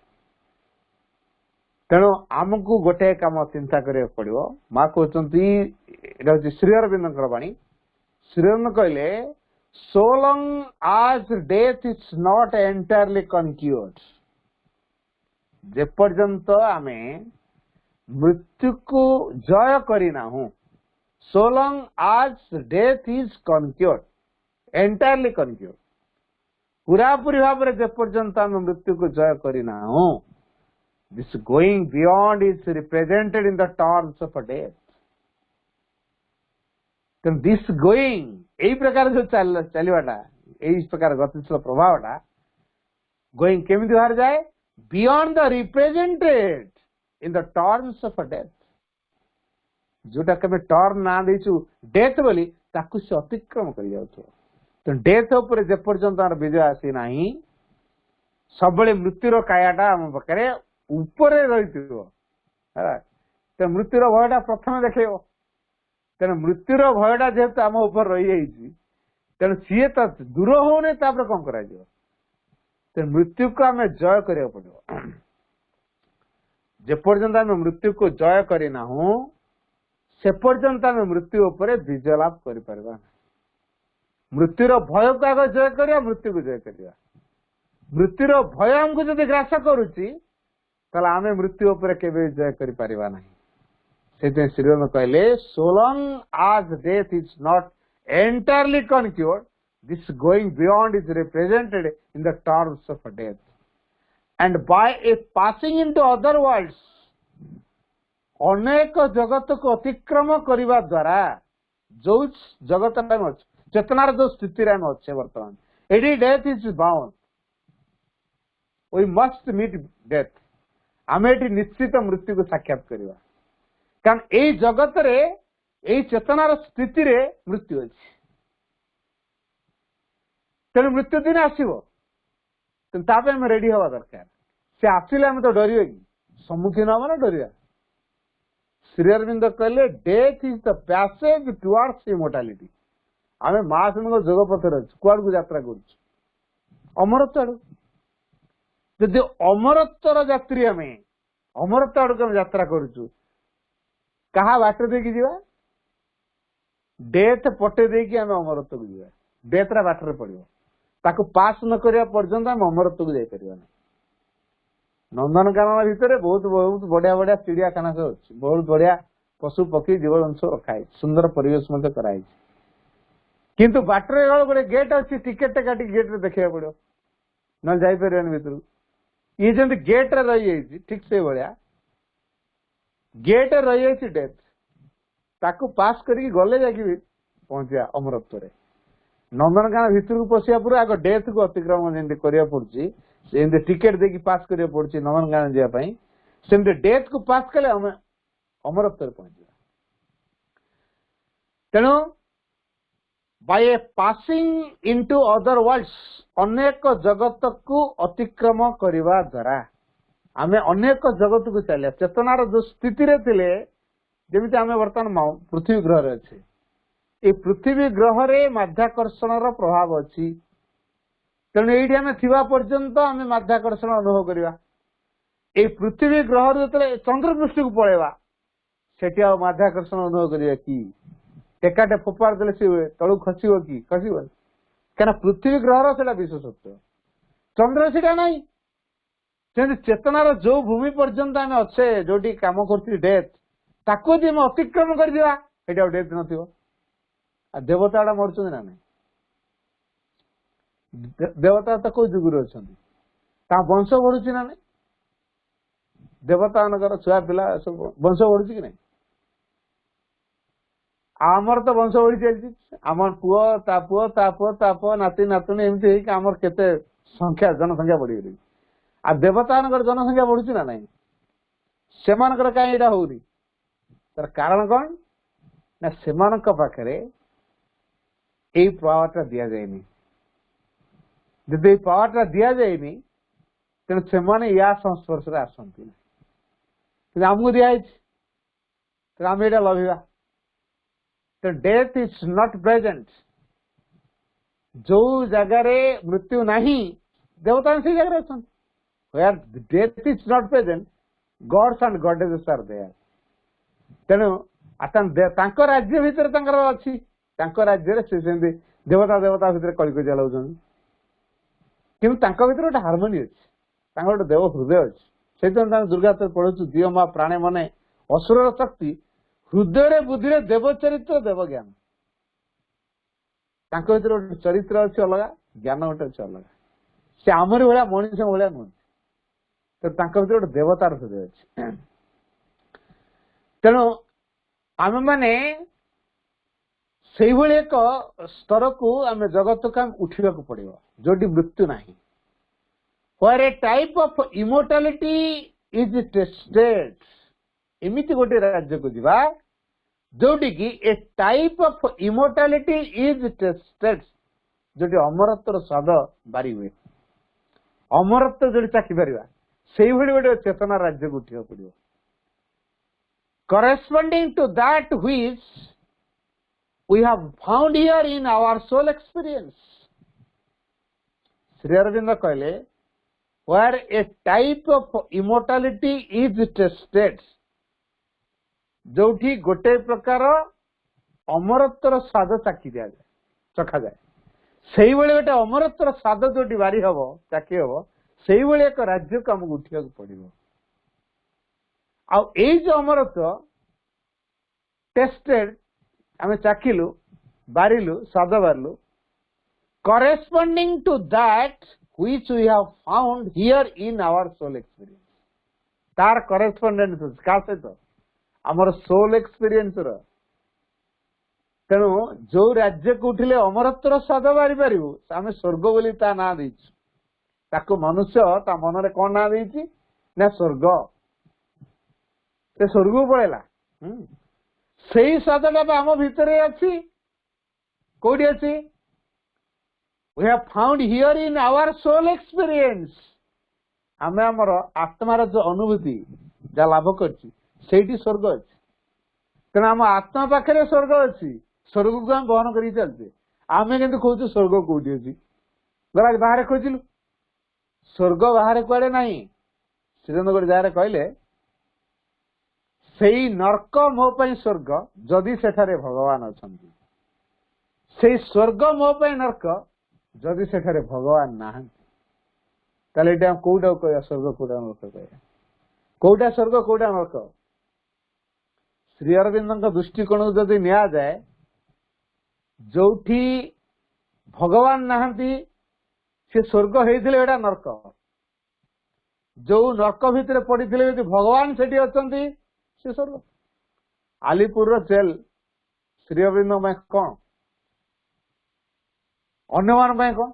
तेणु आमको गोटे कम चिंता करा पड़ो माँ कहते श्री अरविंद बाणी श्री अरविंद कहले so long as death is not entirely conquered जेपर्यंत आमे मृत्यु को जय करना हूं so long as death is conquered entirely conquered पूरा पूरी भाव में जेपर्यंत आम मृत्यु को जय करना हूं this going beyond is represented in the terms of a death तो दिस गोइंग यही प्रकार जो चलवाटा यही प्रकार गतिशील प्रभावटा गोइंग केमी बाहर जाए beyond the represented in the terms of a death जोटा के टर्म ना देचु डेथ बोली ताकु से अतिक्रम कर जाउथो तो डेथ ऊपर जे पर्यंत विजय आसी नाही सबले मृत्युर कायाटा हम पाखे ऊपर रही तो मृत्युर भयटा प्रथम देखो तेना मृत्युर भयटा जेहेतु आम उपर रही तेणु सीए तो दूर होने कौन कर मृत्यु को आम जय करा पड़ो जेपर्यंत आम मृत्यु को जय करना से पर्यंत आम मृत्यु उपर विजय लाभ कर मृत्युर भय को आगे जय करिया मृत्यु को जय करिया मृत्युर भय आमको जब ग्रास करुच्ची आम मृत्यु उपर केवे जय कर पारिबा नहीं से श्री राम कहले so long as death is not entirely conquered this going beyond is represented in the terms of death and by a passing into other worlds अनेक जगत को अतिक्रम करने द्वारा जो जगत चेतनार जो स्थिति अच्छे बर्तमान ये death is bound we must meet death आम ये निश्चित मृत्यु को साक्षात करवा कारण यही जगत रे यही चेतनार स्थिति रे मृत्यु अच्छी तेणु मृत्यु दिन आसो तेनाप रेडी हवा दरकार सी आसिले आम तो डर कि सम्मुखीन हम ना डर श्री अरविंद कहले death is the passage towards immortality आम महाशून्य जोग पथर अच्छे कुआड़ को यात्रा कर अमरत्व आड़ जदि अमरत्वर यात्री आम अमरत्व आड़ को यात्रा करुचु कहा बाट देकी जीवा डेथ पटे देकी आम अमरत्व को जीवा डेथ रा बाटर पड़ो ताको पास न करिया पर्यंत आम अमरत्व को जाई परिबा नंदनकानन भितर बहुत बहुत बढ़िया बढ़िया चिड़ियाखाना सब अच्छी बहुत बढ़िया पशु पक्षी जीव जंतु रखाई सुंदर परिवेश कराई किंतु बाटर गोटे गेट अच्छी टिकेट काटी गेट रे देखा पड़ो न जापर भितर ये जमी गेट रे रही ठीक से भाया गेट रही डेथ ताकू पास करके गले जाकि पहुंचा अमरत्व नंदनकानन भितर को पशिया पूरा आग डेथ को अतिक्रमण जमी करा पड़ी टिकेट देकी पास करिया पड़ी नंदनकानन जावाई सेमती डेथ को पास कले अमरत्व पहुंचा तेणु by a passing into other worlds अनेक जगत को अतिक्रम करने द्वारा आम अनेक जगत को चलिया चेतनार जो स्थिति रे थिले जेमिति आम बर्तमान पृथ्वी ग्रह रे अच्छे ये पृथ्वी ग्रह रे माध्याकर्षण प्रभाव अच्छी तेणु ये आम थिबा पर्यंत आम माध्याकर्षण अनुभव करवा ये पृथ्वी ग्रह जो चंद्रपृष्ठ को पलैवा सेठी आ माध्याकर्षण अनुभव करवा कि टेकाटे फोपाड़ देले सी तलू खसब कि खसब क्या पृथ्वी ग्रह से विशेषत्व चंद्र सीटा नहीं चेतनार जो भूमि पर्यंत आम अच्छे जो कम कर डेथ ताको जी आम अतिक्रम कर डेथ न देवता गुड़ा मरुच्च ना नहीं देवता तो कौ जुगर अच्छा वंश बढ़ुची ना नहीं देवता मान छुआ पिला सब वंश बढ़ुची कि नहीं आमर तो वंश बढ़ी चलती आम पुओ ता पुओ ता पुओ ता पुओ नाती नातुणी एमती आमर केते संख्या जनसंख्या बढ़ी गई आ देवता मान जनसंख्या बढ़ुची ना नहीं से कहीं यहाँ होनी तार कारण कौन ना से पाखे यही पावरटा दि जाए जदि पावरटा दि जाए तेणु से या संस्पर्श आसती आमको दिखाई आम यहाँ लभा तो डेथ इज नॉट प्रेजेंट जो जगार मृत्यु नहीं देवता से जगह अच्छा where death is not present gods and goddesses are there तेणु राज्य भितर अच्छी राज्य से देवता देवता भितर कलिक चलाऊँ कि भर गोटे हार्मोनी अच्छी गोटे देव हृदय अच्छी से दुर्गा तो पढ़ु दियो माँ प्राणे मने असुर शक्ति हृदय बुद्धि देव चरित्र देव ज्ञान भर गोटे चरित्र अच्छी अलग ज्ञान गोटे अच्छे अलग से आमरी भाया मनीष भाया नुह तो भर गोटे देवतार हृदय अच्छे तेणु आम मैने से एक स्तर को आम जगत को आम उठा पड़ो जोटी मृत्यु नहीं where a type of immortality is tested एमिति गोटे राज्य को जीवा जोटी की ए टाइप ऑफ इमोर्टालिटी इज टेस्टेड जोटी अमरत्वर स्वाद बारी हुए अमरत्व जो चाखी पार से गोटे चेतना राज्य को उठा पड़ो corresponding to that which we have found here in our soul experience. Sri Aurobindo कहले where a type of immortality is tested, जोठी गोटे प्रकार अमरत्वर स्वाद चाखी दिया जाए चखा जाए से गोटे अमरत्वर स्वाद जो बारी हम चाखी हम से एक राज्य को आमको उठा पड़ो जो अमरत्व टेस्टेड आम चाखिलु बारिलु स्वाद बारिलु corresponding to that which we have found here in our soul experience. तार correspondence का सहित आमर soul experience रो तेणु जो राज्य को उठिले अमरत्वर स्वाद बारी पारिबु आमे स्वर्ग बोली ता ना देइछु ताको मनुष्य ता मन रे कोन ना देइछि ना स्वर्ग से स्वर्ग पळेला सेही स्वादटा आम भितरे अछि कोडी अछि we have found here in our soul experience. आमे हमर आत्मार जो अनुभूति जा लाभ करछि सेठी स्वर्ग अछि तेना हम आत्मा पाखरे स्वर्ग अछि स्वर्ग को हम बहन करी चलते आमे किंतु कहू स्वर्ग कोठी अछि गला बाहर खोजिलु स्वर्ग बाहर कुआडे नाही श्रीरंग गोटे जारे कहले सेही नरक मो पई स्वर्ग जदि सेठारे भगवान अछंती सेही स्वर्ग मो पई नरक जदि सेठारे भगवान नाहंती ताले एटा कोउडा कहया स्वर्ग कोउडा नरक कहया कोउडा स्वर्ग कोउडा नरक श्री अरविंदଙ୍କ दृष्टिकोण जदि निया जाए जोठी भगवान नाहंती से स्वर्ग हेइथिले एटा नरक जो नरक भितरे पड़िथिले यदि भगवान सेठी अछंती से स्वर्ग आलीपुर रो जेल श्री अरविंद में कोन अन्य मान कौन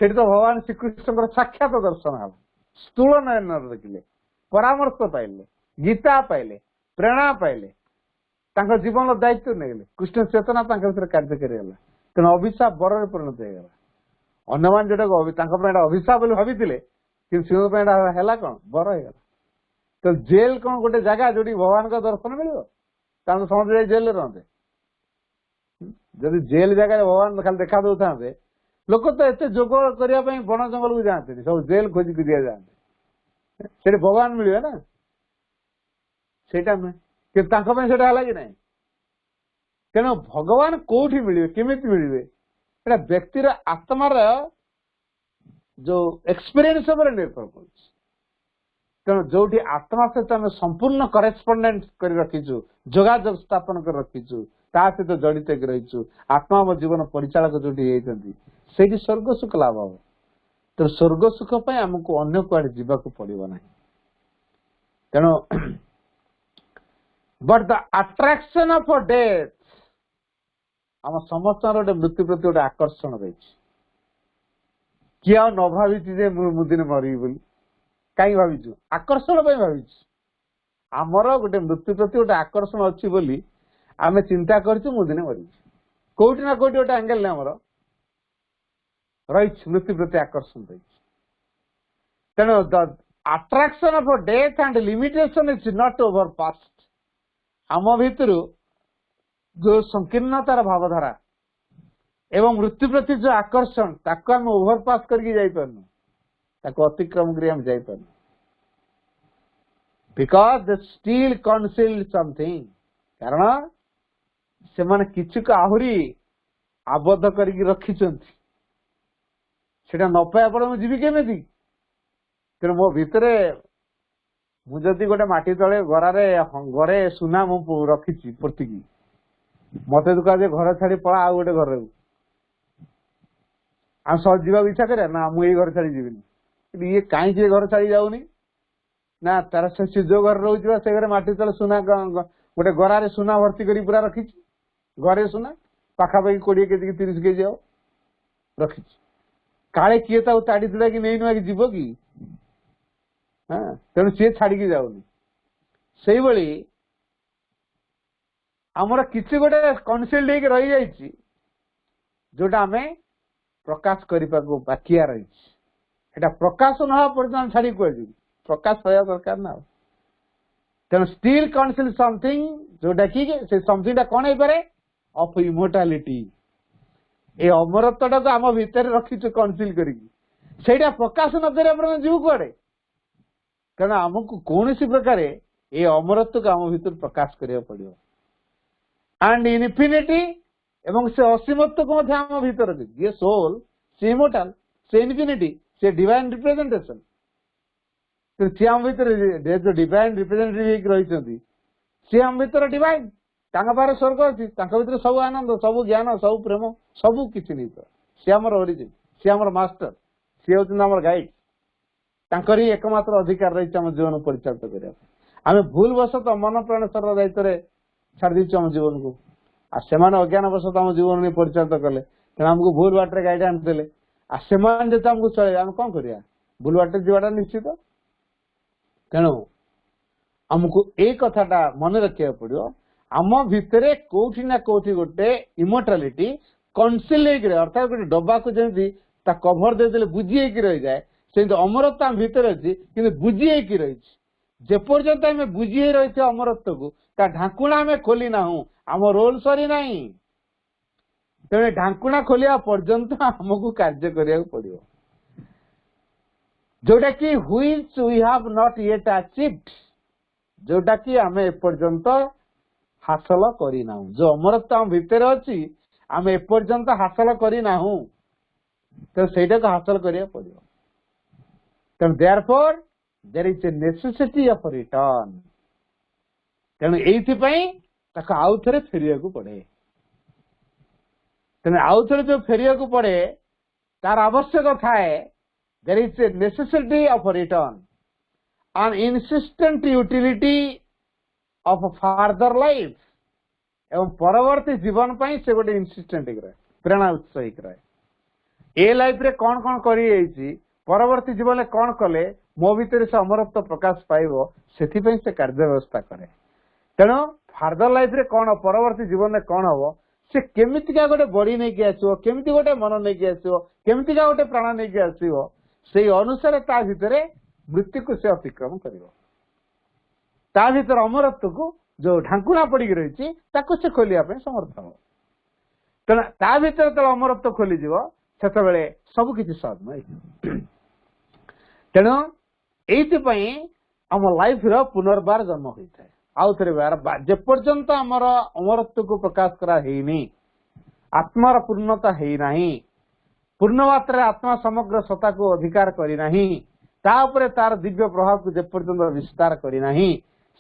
से तो भगवान श्रीकृष्ण साक्षात दर्शन हल स्थूल नयन देखिले परामर्श पाइले गीता पाइले प्रेरणा पाइले जीवन दायित्व नहीं कृष्ण चेतना कार्यकारी तेना अभिशाप बर परिणत होगा अन्य मान जोटा अभिशाप भाई कि है कौन बर हो तो जेल कौन गोटे जगह जो भगवान का दर्शन मिले समझ जेल रही जदि जेल जगह भगवान खाली देखा दौ था लोक तो एत जोग करने बन जंगल को जाते सब जेल खोजिक दिया जाते से भगवान मिले ना सेटा नुहे कि है कि नहीं तेणु भगवान कौटी मिले केमी मिले व्यक्तिर आत्मार जो एक्सपीरियंस निर्भर कर तेणु जो आत्मा सहित आम संपूर्ण करेस्पंडेंस कर रखीचु जोगाजोग स्थापन कर रखीचु ता सहित जड़ित रहीचु आत्मा मो जीवन परिचालक जो से स्वर्ग सुख लाभ हम तो स्वर्ग सुख आमको अन्य कुआड़े जावाक पड़ो ना तेणु but the attraction of death आम समस्त गोटे मृत्यु प्रति गोटे आकर्षण रही किए आ न भावी मुदिन मरबी बोली कहीं भाविचु आकर्षण भावी आमर गोटे मृत्यु प्रति गोटे आकर्षण अच्छी बोली आमे चिंता करछु मुदिने मरी कोठी ना कोठी गोटे एंगल ने हमर रही मृत्यु प्रति आकर्षण रही तेणु the attraction of death and limitation is not over past आम भितर जो संकीर्णतार भावधारा एवं मृत्यु प्रति जो आकर्षण ताको आम ओभरपास करके जाई परनु ताको अतिक्रम करी हम जाई परनु बिकॉज द स्टिल कन्सील्ड समथिंग कारण से माने किछु का आहुरी आबद्ध करके रखिचंती सेटा न पाया पड़े मु जीवी केमिति तेणु मो भितरे मु जदि गोटे माटी तले घरे सुना मु रखी पोतिकी मत तो कहे घर छाड़ी पड़ा आ गोटे घर आम सब जीवा इच्छा करे ना मुझे घर छाड़ी जीविनी ये कहीं घर छाड़ी जाऊनी ना तार से जो घर रोचे से घर माटी तले सुना गोटे गरारे सुना भर्ती कर पूरा रखी घरे सुना पाखापाखि 20 केजी 30 केजी आओ रखी काले किए ताड़ी तुड़ा कि नहीं नुआ कि जीव कि हाँ तेणु सी छाड़ी जाऊनी से आमर किसी गोटे कनसिल्ड होकर रही जाइए जोटा आम प्रकाश करने को बाकिया रही प्रकाश न पर्यटन छाड़ी कह प्रकाश होगा दरकार ना ତେଣୁ still conceal something जोटा कि से समथिंग टा कौन ହେଇପାରେ of immortality ए अमरत्वटा को आम भितर रखिଛୁ कनसिल करिकी ସେଇଟା ପ୍ରକାଶ ନ କରିବା ପର୍ଯ୍ୟନ୍ତ ଯିବୁ କୁଆଡେ କାରଣ ଆମକୁ କୌଣସି ପ୍ରକାରେ ଏ ଅମରତ୍ୱକୁ ଆମ ଭିତରୁ ପ୍ରକାଶ କରିବାକୁ ପଡିବ and infinity ଏବଂ ସେ ଅସୀମତ୍ୱକୁ ମଧ୍ୟ ଆମ ଭିତରେ ଅଛି ଯିଏ soul ସେ immortal ସେ infinity ସେ divine representation ସେ ଆମ ଭିତରେ जो divine representative ହେଇକି ରହିଛନ୍ତି ସେ ଆମ ଭିତରେ divine ତାଙ୍କ ପାଖରେ ସ୍ୱର୍ଗ ଅଛି ତାଙ୍କ ଭିତରେ ସବୁ ଆନନ୍ଦ ସବୁ ଜ୍ଞାନ ସବୁ ପ୍ରେମ ସବୁ କିଛି ନିହିତ ସେ ଆମର origin ସେ ଆମର master ସେ ହେଉଛନ୍ତି ଆମର ଗାଇଡ ତାଙ୍କର ହିଁ ଏକମାତ୍ର ଅଧିକାର ରହିଛି ଆମ ଜୀବନ ପରିଚାଳିତ କରିବା ଆମେ ଭୁଲ ବଶତଃ ମନ ପ୍ରାଣ ଶରୀର ଦାୟିତ୍ୱରେ ଛାଡ଼ି ଦେଇଛୁ ଆମ ଜୀବନକୁ ଆଉ ସେମାନେ ଅଜ୍ଞାନ ବଶତଃ ଆମ ଜୀବନ ପରିଚାଳିତ କଲେ ତେଣୁ ଆମକୁ ଭୁଲ ବାଟରେ ଗାଇଡାନ୍ସ ଦେଲେ ଆଉ ସେମାନେ ଯଦି ଆମକୁ ଚଳେଇବେ ଆମେ କଣ କରିବା ଭୁଲ ବାଟରେ ଯିବାଟା ନିଶ୍ଚିତ ତେଣୁ ଆମକୁ ଏଇ କଥାଟା ମନେ ରଖିବାକୁ ପଡିବ ଆମ ଭିତରେ କୋଉଠି ନା କୋଉଠି ଗୋଟେ ଇମୋର୍ଟାଲିଟି କନସିଲ୍ ହେଇକି ଅର୍ଥାତ୍ ଗୋଟେ ଡବାକୁ ଯେମିତି ତା କଭର ଦେଇଦେଲେ ବୁଝି ହେଇକି ରହିଯାଏ ସେମିତି ଅମରତ୍ୱ ଆମ ଭିତରେ ଅଛି କିନ୍ତୁ ବୁଝି ହେଇକି ରହିଛି ଯେପର୍ଯ୍ୟନ୍ତ ଆମେ ବୁଝି ହେଇ ରହିଥିବା ଅମରତ୍ୱକୁ ତା ଢାଙ୍କୁଣା ଆମେ ଖୋଲି ନାହୁଁ ଆମ ରୋଲ ସରି ନାହିଁ ତେଣୁ ଢାଙ୍କୁଣା ଖୋଲିବା ପର୍ଯ୍ୟନ୍ତ ଆମକୁ କାର୍ଯ୍ୟ କରିବାକୁ ପଡିବ जोटा कि which we have not yet achieved जोटा कि आमे एपर्यंत हासिल करिना जो अमरत्व हम भितर अछि आमे एपर्यंत हासिल करिना तो सेटा को हासिल करिया पड़ियो तो therefore there is a necessity of return तेणु एथि पई ताका आउ थरे फेरिया को पड़े तेणु आउ थरे जो फेरिया को पड़े तार आवश्यक थाए there is a necessity of a return an insistent utility of a further life एवं परवर्ती जीवन पाई से गोटे इंसिस्टेंट रहे प्रेरणा उत्साहिक रहे ए लाइफ रे कौन कौन करी परवर्ती जीवन में कौन कले मो भीतर से अमरत्व प्रकाश पाइबो सेथि पई से कार्य व्यवस्था करे तेणु फार्दर लाइफ रे कौन परवर्ती जीवन में कौन हबो से केमितिका गोटे बॉडी नहीं के आसीबो केमिति गोटे मन नहीं के आसीबो केमितिका गोटे प्राण नहीं के आसीबो से अनुसार ता भीतर मृत्यु को से अतिक्रम करिवो ता भीतर अमरत्व को जो ढांकुना पड़ी रही ताको से खोलिया पे समर्थ हो तेना ता भीतर तो अमरत्व खोली जीवो सेते बेले सब किछि सहज नै तेणु एइति पई हम लाइफ रो पुनर्बार जन्म होइथाय आउ थरे बार जे पर्यंत हमर अमरत्व को प्रकाश करा हेनी आत्मार पूर्णता हेई नाही पूर्ण मात्रा आत्मा समग्र सत्ता को अधिकार करी नाही ता ऊपर तार दिव्य प्रभाव को जे पर्यंत विस्तार करी नाही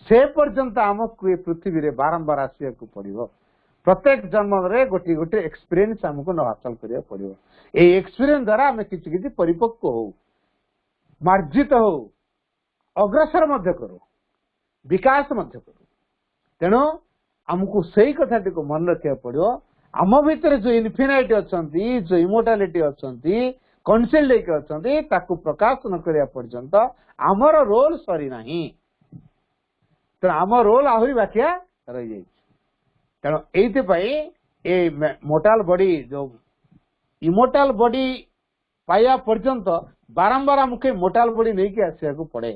से पर्यंत हमको ये पृथ्वी रे बारंबार आसिया को पड़िबो प्रत्येक जन्म रे गोटी गोटी एक्सपीरियंस हमको न हासिल करिया पड़िबो ए एक्सपीरियंस द्वारा हमें किछि किछि परिपक्व हो मार्जित हो अग्रसर मध्य करो विकास मध्य करो तेणु हमको सही कथाटी को मन रखिया पड़िबो आम भीतर जो इनफिनाइट अछंती जो इमोर्टालिटी अछंती कनसिल्ड हेक अछंती ताकू प्रकाश न करिया पर्यंत आमर रोल सरी नाही तो आम रोल आहुरी बाकिया रही जाई तेणु एइथि पई ए मोर्टाल बॉडी जो इमोर्टाल बॉडी पाया पर्यंत बारंबार हमके मोर्टाल बॉडी नहीं के आसिया को पड़े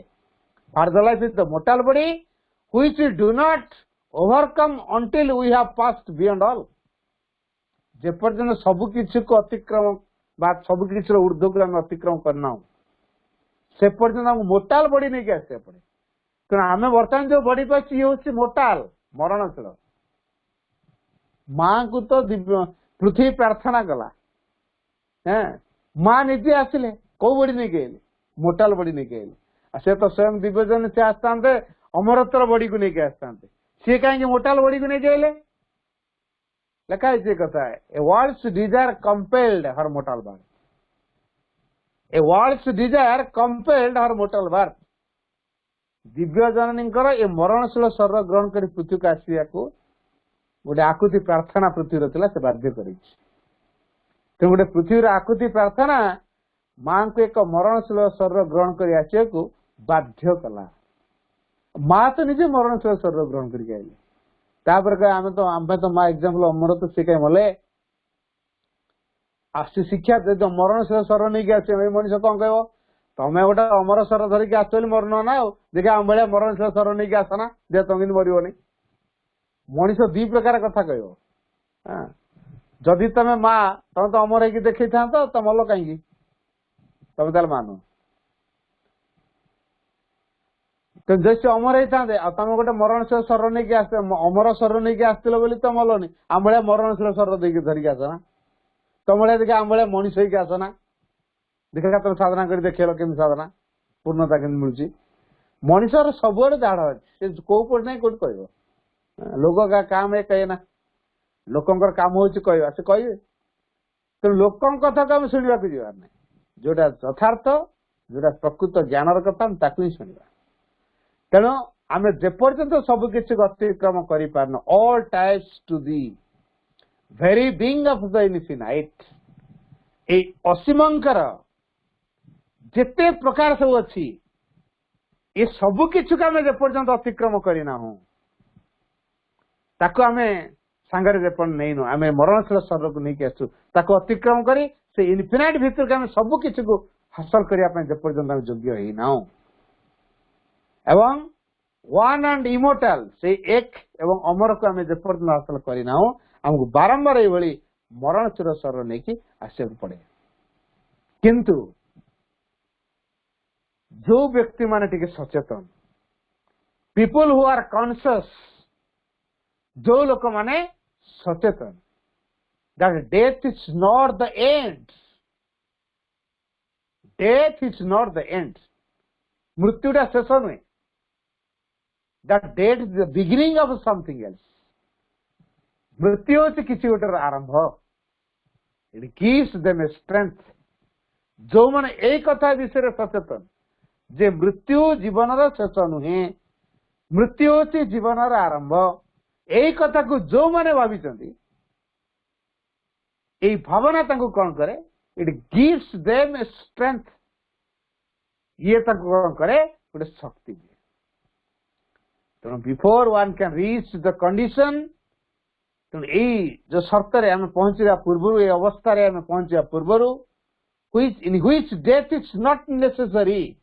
farther life is the mortal body which we do not overcome until we have passed beyond all जे पर्यंत सब किसी को अतिक्रम सब किसी ऊर्ध्व को आम अतिक्रम करना से पर्यंत हमको मोर्टाल बॉडी नहीं के आसिया पड़े तेणु आम बर्तमान जो बॉडी पाई ये हूँ मोर्टाल मरणशील माँ को तो पृथ्वी प्रार्थना कला माँ निजे आसिले कौ बॉडी नहीं गए मोर्टाल बॉडी नहीं गए से तो स्वयं दिव्यजन से आसता अमरत्वर बॉडी को नहीं आसता सी कहीं मोर्टाल बॉडी को नहीं गए लिखा है कथा है a world's desire compelled her mortal birth a world's desire compelled her mortal birth दिव्य जननी ए मरणशील शरीर ग्रहण कर पृथ्वी को आसिया को गोटे आकुति प्रार्थना पृथ्वी रहा से बाध्य कर गोटे पृथ्वी आकुति प्रार्थना माँ को एक मरणशील शरीर ग्रहण कर आसिया को बाध्य कला माँ तो निजे मरणशील शरीर ग्रहण करके आइले आम तो माँ एग्जाम्पल अमर तो सी कहीं मले शिक्षा जो मरणशील शरीर नहीं आस मनुष्य कौन कह ତମେ ଗୋଟେ ଅମର ସ୍ୱର ଧରିକି ଆସ ବୋଲି ମରଣ ନା ଆଉ ଦେଖିବା ଆମ ଭଳିଆ ମରଣଶୀଳ ସ୍ୱର ନେଇକି ଆସ ନା ଯେ ତମେ କିନ୍ତୁ ମରିବନି। ମଣିଷ ଦି ପ୍ରକାର କଥା କହିବ। ଯଦି ତମେ ମା ତମେ ତ ଅମର ହେଇକି ଦେଖେଇଥାନ୍ତ ତ ମଲ କାହିଁକି? ତମେ ତାହେଲେ ମାନ ଯଦି ସେ ଅମର ହେଇଥାନ୍ତେ ଆଉ ତମେ ଗୋଟେ ମରଣଶୀଳ ସ୍ୱର ନେଇକି ଆସ ଅମର ସ୍ୱର ନେଇକି ଆସିଥିଲ ବୋଲି ତ ମଲନି। ଆମ ଭଳିଆ ମରଣଶୀଳ ସ୍ୱର ଦେଇକି ଧରିକି ଆସ ନା। ତମ ଭଳିଆ ଦେଖି ଆମ ଭଳିଆ ମଣିଷ ହେଇକି ଆସ ନା। ଦେଖିବା ତମେ ସାଧନା କରି ଦେଖେଇଲ କେମିତି ସାଧନା ପୂର୍ଣ୍ଣତା କେମିତି ମିଳୁଛି। ମଣିଷର ସବୁଆଡେ ଦାଢ ଅଛି। ସେ କୋଉ ପଟେ ନାହିଁ କୋଉଠି କହିବ। ଲୋକ କାମ ଏ କହେ ନା ଲୋକଙ୍କର କାମ ହଉଛି କହିବା ସେ କହିବେ। ତେଣୁ ଲୋକଙ୍କ କଥାକୁ ଆମେ ଶୁଣିବାକୁ ଯିବାର ନାହିଁ। ଯୋଉଟା ଯଥାର୍ଥ ଯୋଉଟା ପ୍ରକୃତ ଜ୍ଞାନର କଥା ଆମେ ତାକୁ ହିଁ ଶୁଣିବା। ତେଣୁ ଆମେ ଯେପର୍ଯ୍ୟନ୍ତ ସବୁ କିଛି ଅତିକ୍ରମ କରିପାରୁନ all types to the very being of the infinite ଏଇ ଅସୀମଙ୍କର ଯେତେ ପ୍ରକାର ସବୁ ଅଛି ଏ ସବୁ କିଛିକୁ ଆମେ ଯେପର୍ଯ୍ୟନ୍ତ ଅତିକ୍ରମ କରିନାହୁଁ ତାକୁ ଆମେ ସାଙ୍ଗରେ ଯେପର୍ଯ୍ୟନ୍ତ ନେଇନୁ ଆମେ ମରଣଶୀଳ ସ୍ୱରକୁ ନେଇକି ଆସୁ ତାକୁ ଅତିକ୍ରମ କରି ସେ ଇନଫିନାଇଟ୍ ଭିତରକୁ ଆମେ ସବୁ କିଛିକୁ ହାସଲ କରିବା ପାଇଁ ଯେପର୍ଯ୍ୟନ୍ତ ଆମେ ଯୋଗ୍ୟ ହେଇନାହୁଁ ଏବଂ ୱାନ୍ ଆଣ୍ଡ ଇମୋର୍ଟାଲ ସେଇ ଏକ ଏବଂ ଅମରକୁ ଆମେ ଯେପର୍ଯ୍ୟନ୍ତ ହାସଲ କରିନାହୁଁ ଆମକୁ ବାରମ୍ବାର ଏଇଭଳି ମରଣଶୀଳ ସ୍ୱର ନେଇକି ଆସିବାକୁ ପଡେ। କିନ୍ତୁ ଯୋଉ ବ୍ୟକ୍ତି ମାନେ ଟିକେ ସଚେତନ ପିପୁଲ ହୁ ଆର୍ କନସିୟସ୍ ଯୋଉ ଲୋକମାନେ ସଚେତନ that death is not the end. Death is not the end. ମୃତ୍ୟୁଟା ଶେଷ ନୁହେଁ। That death is the beginning of something else. ମୃତ୍ୟୁ ହେଉଛି କିଛି ଗୋଟେର ଆରମ୍ଭ। It gives them a strength. ଯୋଉମାନେ ଏଇ କଥା ବିଷୟରେ ସଚେତନ ଯେ ମୃତ୍ୟୁ ଜୀବନର ଶେଷ ନୁହେଁ ମୃତ୍ୟୁ ହେଉଛି ଜୀବନର ଆରମ୍ଭ ଏଇ କଥାକୁ ଯୋଉମାନେ ଭାବିଛନ୍ତି ଏଇ ଭାବନା ତାଙ୍କୁ କଣ କରେ it gives them a strength ଇଏ ତାଙ୍କୁ କଣ କରେ ଗୋଟେ ଶକ୍ତି ଦିଏ। ତେଣୁ before one can reach the condition ତେଣୁ ଏଇ ଯୋଉ ସର୍ତ୍ତରେ ଆମେ ପହଞ୍ଚିବା ପୂର୍ବରୁ ଏଇ ଅବସ୍ଥାରେ ଆମେ ପହଞ୍ଚିବା ପୂର୍ବରୁ in which death is not necessary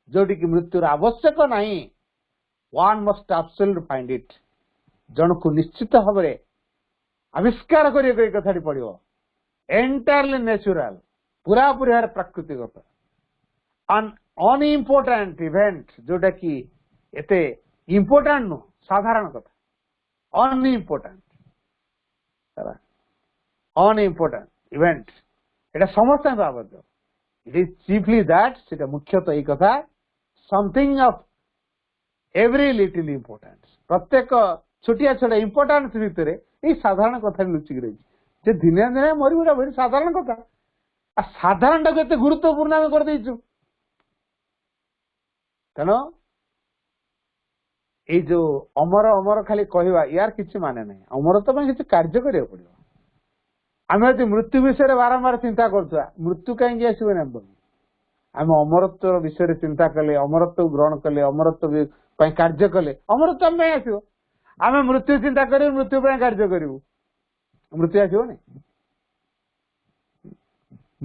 ଯୋଉଠିକି ମୃତ୍ୟୁର ଆବଶ୍ୟକ ନାହିଁ one must absolutely find it ଜଣକୁ ନିଶ୍ଚିତ ଭାବରେ ଆବିଷ୍କାର କରିବାକୁ ଏଇ କଥାଟି ପଡିବ entirely natural ପୁରାପୁରି ଭାବରେ ପ୍ରାକୃତିକ an unimportant event ଯୋଉଟା କି ଏତେ ଇମ୍ପୋର୍ଟାଣ୍ଟ ନୁହଁ ସାଧାରଣ କଥା unimportant event এটা ସମସ୍ତଙ୍କ ଆବଶ୍ୟକ it is chiefly that ସେଟା ମୁଖ୍ୟତଃ ଏଇ କଥା something of every little importance ପ୍ରତ୍ୟେକ ଛୋଟିଆ ଛୋଟିଆ ଇମ୍ପୋର୍ଟାନ୍ସ ଭିତରେ ଏଇ ସାଧାରଣ କଥା ଲୁଚିକି ରହିଛି ଯେ ଦିନେ ଦିନେ ମରିବୁଟା ଭାରି ସାଧାରଣ କଥା ଆଉ ସାଧାରଣଟାକୁ ଏତେ ଗୁରୁତ୍ୱପୂର୍ଣ୍ଣ ଆମେ କରିଦେଇଛୁ। ତେଣୁ ଏଇ ଯୋଉ ଅମର ଅମର ଖାଲି କହିବା ୟାର କିଛି ମାନେ ନାହିଁ ଅମରତ୍ୱ ପାଇଁ କିଛି କାର୍ଯ୍ୟ କରିବାକୁ ପଡିବ। ଆମେ ଯଦି ମୃତ୍ୟୁ ବିଷୟରେ ବାରମ୍ବାର ଚିନ୍ତା କରୁଥିବା ମୃତ୍ୟୁ କାହିଁକି ଆସିବନି ଆମେ ଅମରତ୍ୱ ବିଷୟରେ ଚିନ୍ତା କଲେ ଅମରତ୍ୱକୁ ଗ୍ରହଣ କଲେ ଅମରତ୍ୱ ପାଇଁ କାର୍ଯ୍ୟ କଲେ ଅମରତ୍ୱ ଆମ ପାଇଁ ଆସିବ। ଆମେ ମୃତ୍ୟୁ ଚିନ୍ତା କରିବୁ ମୃତ୍ୟୁ ପାଇଁ କାର୍ଯ୍ୟ କରିବୁ ମୃତ୍ୟୁ ଆସିବନି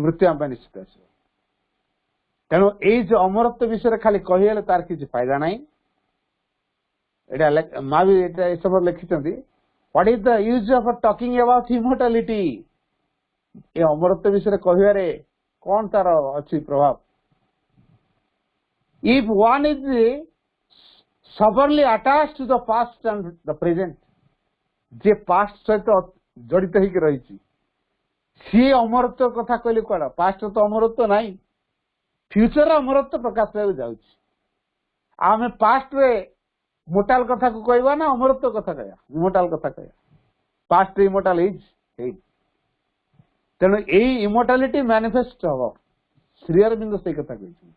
ମୃତ୍ୟୁ ଆମ ପାଇଁ ନିଶ୍ଚିତ ଆସିବ। ତେଣୁ ଏଇ ଯୋଉ ଅମରତ୍ୱ ବିଷୟରେ ଖାଲି କହିଲେ ତାର କିଛି ଫାଇଦା ନାହିଁ। ଏଇଟା ମା ବି ଏଇଟା ଏ ସମୟରେ ଲେଖିଛନ୍ତି what is the use of talking about immortality ଏ ଅମରତ୍ୱ ବିଷୟରେ କହିବାରେ କଣ ତାର ଅଛି ପ୍ରଭାବ। if one is stubbornly attached to the past and the present ଯେ ପାଷ୍ଟ ସହିତ ଜଡିତ ହେଇକି ରହିଛି ସିଏ ଅମରତ୍ୱ କଥା କହିଲେ କୁଆଡେ ପାଷ୍ଟର ତ ଅମରତ୍ୱ ନାହିଁ ଫ୍ୟୁଚର ଅମରତ୍ୱ ପ୍ରକାଶ ପାଇବାକୁ ଯାଉଛି। ଆମେ ପାଷ୍ଟରେ ମୋଟାଲ କଥାକୁ କହିବା ନା ଅମରତ୍ୱ କଥା କହିବା ଇମୋଟାଲ କଥା କହିବା ପାଷ୍ଟ ଇମୋଟାଲ ହେଇଛି ତେଣୁ ଏଇ ଇମୋଟାଲିଟି ମ୍ୟାନିଫେଷ୍ଟ ହବ ଶ୍ରୀ ଅରବିନ୍ଦ ସେଇ କଥା କହିଛନ୍ତି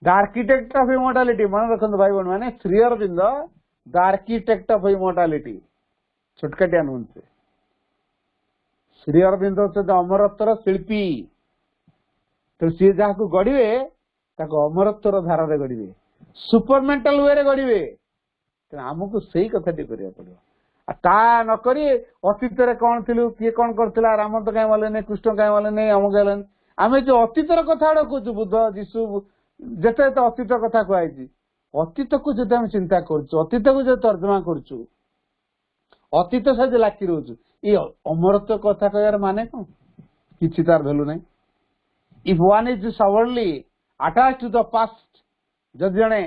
ଦ ଆର୍କିଟେକ୍ଟ ଅଫ ଇମୋଟାଲିଟି ମନେ ରଖନ୍ତୁ ଭାଇ ଭଉଣୀ ମାନେ ଶ୍ରୀ ଅରବିନ୍ଦ ଦ ଆର୍କିଟେକ୍ଟ ଅଫ ଇମୋଟାଲିଟି ଛୋଟକାଟିଆ ନୁହନ୍ତି ଶ୍ରୀ ଅରବିନ୍ଦ ହଉଛନ୍ତି ଅମରତ୍ୱର ଶିଳ୍ପୀ। ତେଣୁ ସିଏ ଯାହାକୁ ଗଢିବେ ତାକୁ ଅମରତ୍ୱର ଧାରାରେ ଗଢିବେ ସୁପରମେଣ୍ଟାଲ ୱେରେ ଗଢିବେ। ତେଣୁ ଆମକୁ ସେଇ କଥାଟି କରିବାକୁ ପଡିବ ଆଉ ତା ନକରି ଅତୀତରେ କଣ ଥିଲୁ କିଏ କଣ କରୁଥିଲା ରାମ ତ କାହିଁ ମଲେନି କୃଷ୍ଣ କାହିଁ ମଲେନି ଅମୁକ ହେଲେନି आमे जो अतीतर कथा कहूँ बुद्ध जीशु जिते अतीत कथा कहुई अतीत को जब आम चिंता करुँ अतीत को जो तर्जमा करुँ अतीत सहित लाखि रोचु ये अमरत्व कथा कह माने कौन किसी तार भैल्यू नहीं if one is stubbornly attach to the past जब जड़े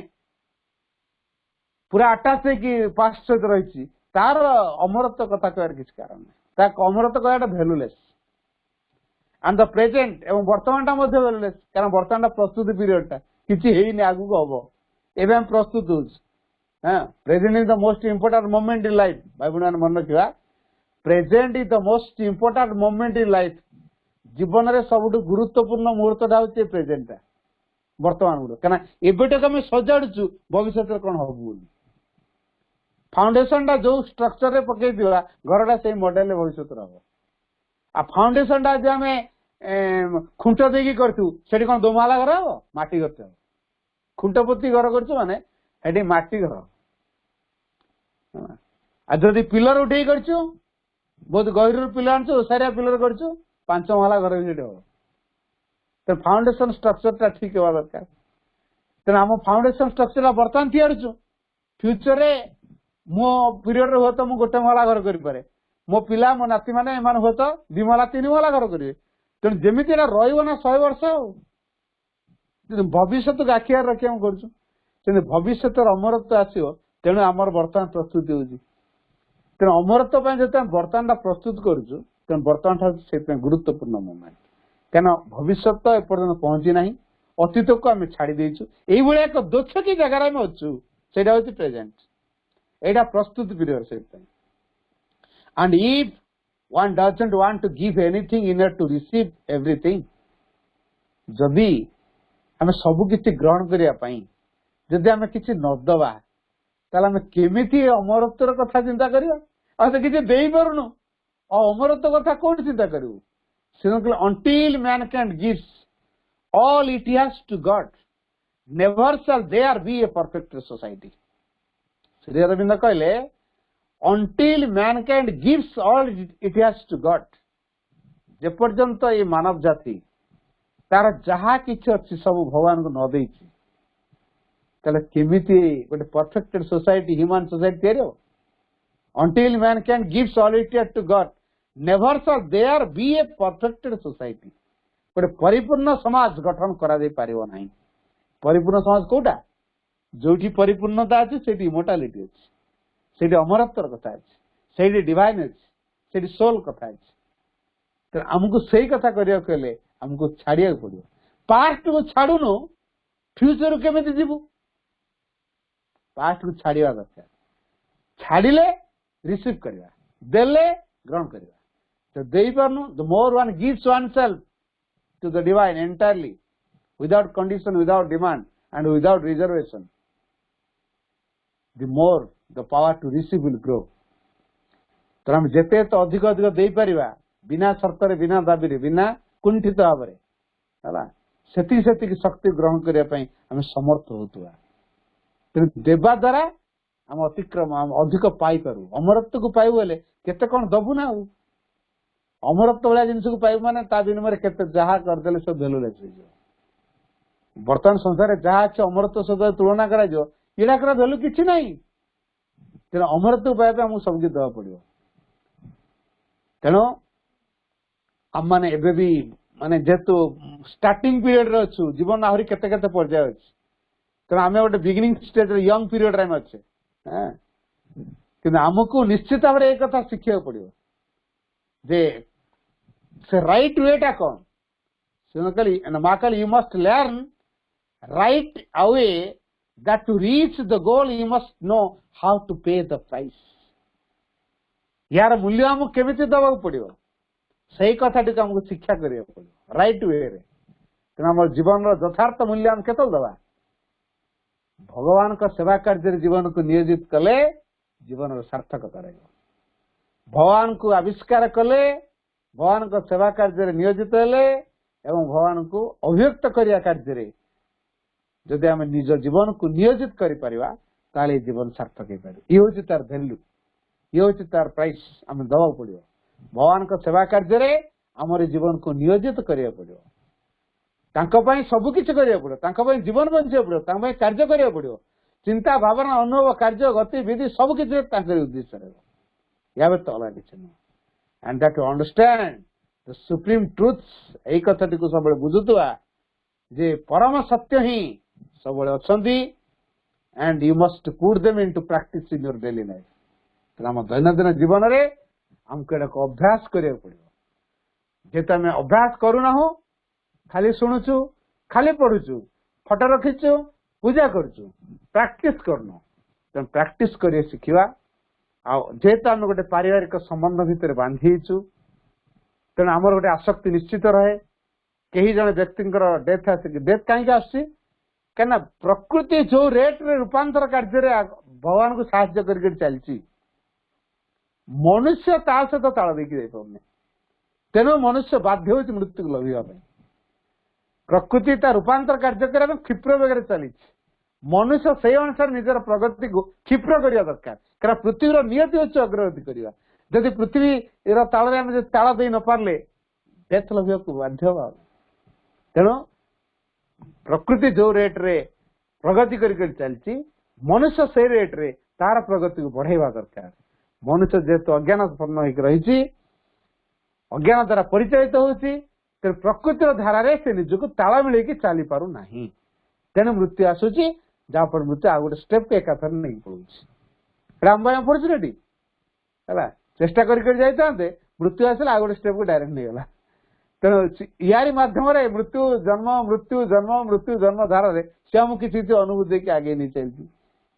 पूरा अटैच है पास्ट सहित रही तार अमरत्व कथा कह किसी कारण नहीं अमरत्व कहटा भैल्यूलेस एंड द प्रेजेंट एवं वर्तमान टा भैल्यूलेस कारण वर्तमान प्रस्तुति पीरियड टा किसी आगू हम एवं प्रस्तुत हो present is the most important moment in life भाई बहन मन रखा present is the most important moment in life जीवन में सब गुरुत्वपूर्ण मुहूर्त हूँ प्रेजेंट वर्तमान गुड़ क्या एबेटक आम सजाड़ू भविष्य कौन हम बोली फाउंडेशन टा जो स्ट्रक्चर रे पकई दिवा घरटा से मॉडल भविष्य हम आ फाउंडेशन टा आम खुंट देकी करूँ से कौन दोमाला घर हम माटी घर हम खुंट पोती घर कर माने हेटी माटी घर जदि पिलर उठे कर बहुत गहिर पिलर आन ओसारिया पिलर कर 5 महला घर भी हम तो फाउंडेशन स्ट्रक्चर टा ठीक हवा दरकार तेना आम फाउंडेशन स्ट्रक्चर बर्तमान तैयारू फ्यूचर रे मो पीरियड हुए तो गोटे महला घर करें मो पिला मो नाती मैंने हुए तो 2 महला 3 महला घर करेंगे तेणु जमी रहा 100 वर्ष भविष्य को आखियार रखी आम कर भविष्य अमरत्व आसो तेणु आमर बर्तमान प्रस्तुति हो तेणु अमरत्व जो बर्तमान प्रस्तुत करुँ तेणु बर्तमान से गुरुत्वपूर्ण मोमेंट क्या भविष्य तो एपर्तन पहुंची ना अतीत को आम छाड़ी देचु ये एक दोछकी जगार आम अच्छु से प्रेजेंट एटा प्रस्तुति पीरियड से and if one doesn't want to give anything in to receive everything जदि आम सब किसी ग्रहण करने जदि आम किसी नदबा ताल आम केमी अमरत्वर कथा चिंता करवा किसी दे पारुनु अमरत्व कथा कौन चिंता करूँ until mankind gives all it has to God, never shall there be a perfect society. Sri Aurobindo कहले until mankind gives all it has to God, जे पर्यंत ये मानव जाति तार जहा किछि अछि सब भगवान को न देछि तले केमिति गोटे परफेक्टेड सोसाइटी ह्यूमन सोसाइटी तैयारी हो until mankind gives all it has to God, never shall there be a perfected society. गोटे परिपूर्ण समाज गठन करा दे पारिबो नाही परिपूर्ण समाज कोटा जोठी परिपूर्णता अछि सेठी इमोर्टालिटी अछि सेठी अमरत्वर कथा अछि सेठी डिवाइन अछि सेठी सोल कथा अछि तो हमको सही कथा करिया कहले हमको छाड़िया पड़ियो पास्ट को छाड़ुनो फ्यूचर केमिति जीवु पास्ट को छाड़िया दरकार छाड़िले रिसीव करवा देले ग्रहण करवा तो दे पारनु the more one gives oneself to the divine entirely without condition without demand and without reservation the more the power to receive will grow तो हम जेते तो अधिक अधिक दे परिबा बिना शर्त रे बिना दाबी रे बिना कुंठित भाव रे हला सेति सेति शक्ति ग्रहण करिया पई हम समर्थ होतुआ तेणु देवा द्वारा हम अतिक्रम हम अधिक पाई पारू अमरत्व को पाइबु बोले केते कोन दबु ना अमरत्व वाला जिनस को पाइबु माने ता विनिमय केते जहा कर देले सब भेलु लेछ वर्तमान संसार जहा छ अमरत्व सहित तुलना करा जो इडा कर भेलु किछि नाही तेणु अमरत्व पाइबा हम सब दवा पड़ियो तेणु हम माने एबे भी माने जेतु स्टार्टिंग पीरियड रे अछु जीवन आहुरी केते केते पर्याय अछि तेणु आमे गोटे बिगिनिंग स्टेज रे यंग पीरियड रे अच्छे कि आमको निश्चित भाव एक कथा शिखा पड़ो जे से राइट वेटा कौन से माँ कहली you must learn right away that to reach the goal you must know how to pay the price यार मूल्य आमको केमी दबा पड़ो से कथा टी आमको शिक्षा करा पड़ो राइट वे तेनाली जीवन यथार्थ मूल्य आम केत दबा भगवान का सेवा कार्य जीवन को नियोजित कले जीवन सार्थकता रहे भगवान को आविष्कार कले भगवान को सेवा कार्य नियोजित हेले एवं भगवान को अभिव्यक्त करिया कार्य जदि आम निज जीवन को नियोजित करि परिबा ताले जीवन सार्थक हो ये हूँ तार वैल्यू ये हूँ तार प्राइस आम दवा पड़ो भगवान को सेवा कार्य आमर जीवन को नियोजित करिया पड़ो सब किसी करा जीवन बचा पड़ो कार्य करा पड़ो चिंता भावना अनुभव कार्य गतिविधि सब किसी उद्देश्य रहा तो अलग किसी नुह and that to understand the supreme truths यही कथा को सब बुझुवा जे परम सत्य ही सब अच्छा and you must put them into practice in your daily life आम दैनंदिन जीवन में आमको एक अभ्यास करा पड़ो जेते आम अभ्यास करूना खाली शुणुचु खाली पढ़ुचु फटो रखीचु पूजा करुचु प्रैक्टिस करनु तेणु प्रैक्टिस कर शिखा जेहेतु आम गोटे पारिवारिक संबंध भितर बांधीचु तेणु आमर गोटे आसक्ति निश्चित रहे कहीं जन व्यक्ति डेथ डेथ कहीं आसना प्रकृति जो रेट रे रूपांतर कार्य भगवान को साहाय्य कर चलती मनुष्य ता सहित ताल देकी पाने तेणु मनुष्य बाध्य हो मृत्यु को लभिवाई प्रकृति ता रूपांतर कार्य करने क्षिप्र बेगर चली मनुष्य से अनुसार निजर प्रगति को क्षिप्र करने दरकार कारण पृथ्वीर नियति अच्छे अग्रगति करवा जदि पृथ्वी ताल ताल दे न पारे डेथ लभा को बाध्य तेणु प्रकृति जो रेट रे प्रगति कर चलती मनुष्य से रेट रे तार प्रगति को बढ़ावा दरकार मनुष्य जेहेतु अज्ञानपूर्ण रही अज्ञान द्वारा परिचालित होती प्रकृतिर धारा से निजक ताल मिल चली पार ना तेणु मृत्यु आसूची जहाँफल मृत्यु आ गए स्टेप एक नहीं पड़े आम अपरचुनिटी है चेष्टा करते मृत्यु आसला आ गए स्टेप को डायरेक्ट नहीं गला तेणु यारी मध्यम मृत्यु जन्म मृत्यु जन्म मृत्यु जन्म धारा सी आमको किसी अनुभूति देखिए आगे नहीं चलती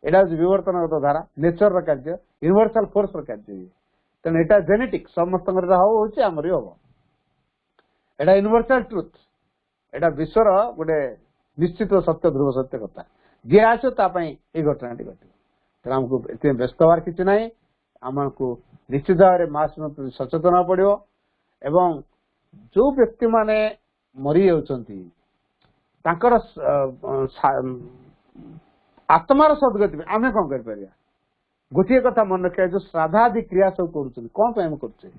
यहाँ हूँ विवर्तनगत धारा नेचर कार्य यूनिवर्सल फोर्स कार्य तेणु यहाँ जेनेटिक समस्त आमर हम एटा यूनिवर्सल ट्रुथ एटा विश्वर गोटे निश्चित सत्य ध्रुव सत्य कथा जी आस ये घटना घटे तेना आमको व्यस्त हबार किसी ना आमको निश्चित भाव में मास प्रति सचेतन पड़ो एवं जो व्यक्ति माने मरी जाउछंती तांकर आत्मार सदगति आम कौन कर गोटे कथा मन रखा जो श्राद्धादि क्रिया सब कर कौन कर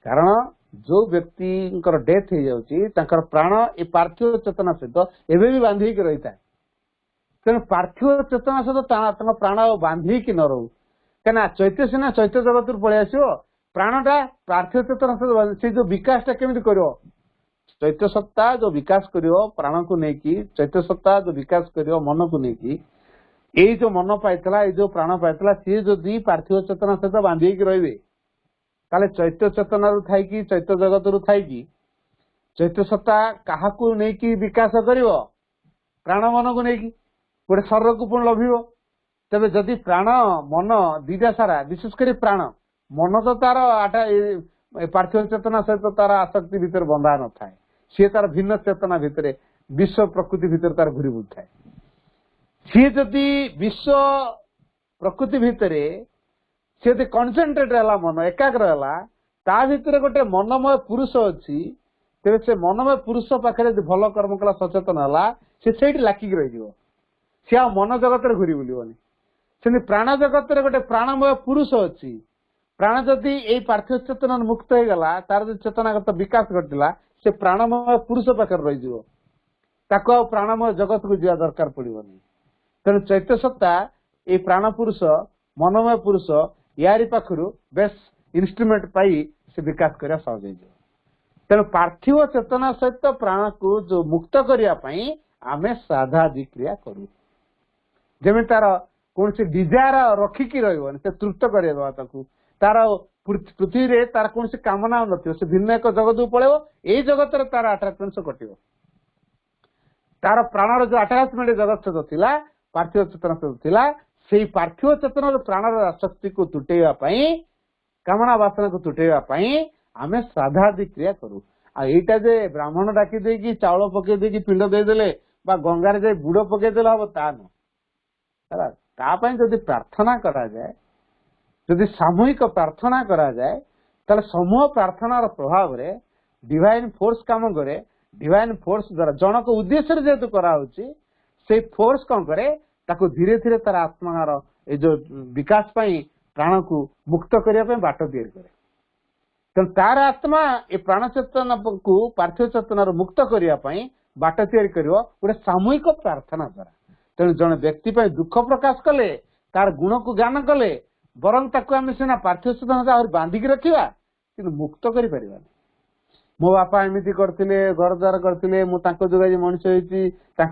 कारण जो व्यक्ति डेथ हो जाउची तांकर प्राण ए पार्थिव चेतना सहित एवं भी बांधिक रही था तेणु पार्थिव चेतना सहित प्राण बांधिक न रो क्या चैत्य सीना चैत्य जगत पलि आसो प्राणटा पार्थिव चेतना सहित से जो विकासटा केमी कर चैत्य सत्ता जो विकास कर प्राण को लेकिन चैत्य सत्ता जो विकास कर मन को लेकिन ये जो मन पाइला ये जो प्राण पाइला सी जदि पार्थिव चेतना सहित बांधिक रे ताले चैत्य चेतना रु थाई चैत्य जगत रु थाई चैत्य सत्ता क्या विकास कर प्राण मन को लेकिन गोटे शरीर को पुणी लभिव तेज जदि प्राण मन दीटा सारा विशेषकर प्राण मन तो तार आटा पार्थिव चेतना सहित तार आसक्ति भितर बंधा न थाए सी तार भिन्न चेतना भितर विश्व प्रकृति भितर तार घूरी बुल थाए सी जदि विश्व प्रकृति भितर सी यदि कनसेंट्रेट है मन एकाग्र है भितर गोटे मनमय पुरुष अच्छी तेरे से मनमय पुरुष पाखे भल कर्म कला सचेतन है से लाखिक रही सी आ मन जगत घूरी बुलबनी से प्राण जगत गोटे प्राणमय पुरुष अच्छी प्राण जदि ये पार्थिव चेतना मुक्त हो गला तार जो चेतनागत विकास घटला से प्राणमय पुरुष पाखे रही प्राणमय जगत को जा दरकार पड़ोनी तेणु चैत्य सत्ता ये प्राण पुरुष मनमय पुरुष यारी पाखु बेस इन्स्ट्रुमेंट पाई से विकास करने सहज हो तेणु पार्थिव चेतना सहित प्राण को जो मुक्त करने आम श्राद्धादि क्रिया करूँ जमी तार कौन सी डिजायर रखिकी रही से तृप्त करवा तार पृथ्वी रे तार कौन सी कामना न से भिन्न एक जगत को पड़े यही जगत तार आटाचमेंट से कट तार प्राणर जो आटाचमेंट जगत सहित था पार्थिव चेतना सहित था से पार्थिव चेतन प्राणर आसक्ति को तुटेवाई कामना वासना को तुटेवाई आम श्राद्धादि क्रिया करूँ आईटा जे ब्राह्मण डाकी देकी चाउल पकई देकी पिंड देदेले गंगार जाए बुड़ पकईदे हम ता जदि प्रार्थना करा जाए जदि सामूहिक प्रार्थना करा जाए ताले समूह प्रार्थनार प्रभाव रे डिवाइन फोर्स काम करे डिवाइन फोर्स द्वारा जनक उद्देश्य जेहेतु कराउची से फोर्स कौन करे ताको धीरे धीरे तार आत्मार ये जो विकास पाई प्राण को मुक्त करने बाट तैयार करे तेणु तार आत्मा ये प्राण चेतना को पार्थिव चेतनार मुक्त करने बाट तैयारी करिवो गोटे सामूहिक प्रार्थना द्वारा। तेणु जड़े व्यक्ति पर दुख प्रकाश कले तार गुण को ज्ञान कले बरं ताकू आम सीना पार्थिव साधन और बांधिकी रखा कि मुक्त कर मो बापा एमती करते घर द्वार करते जो आज मनीष होती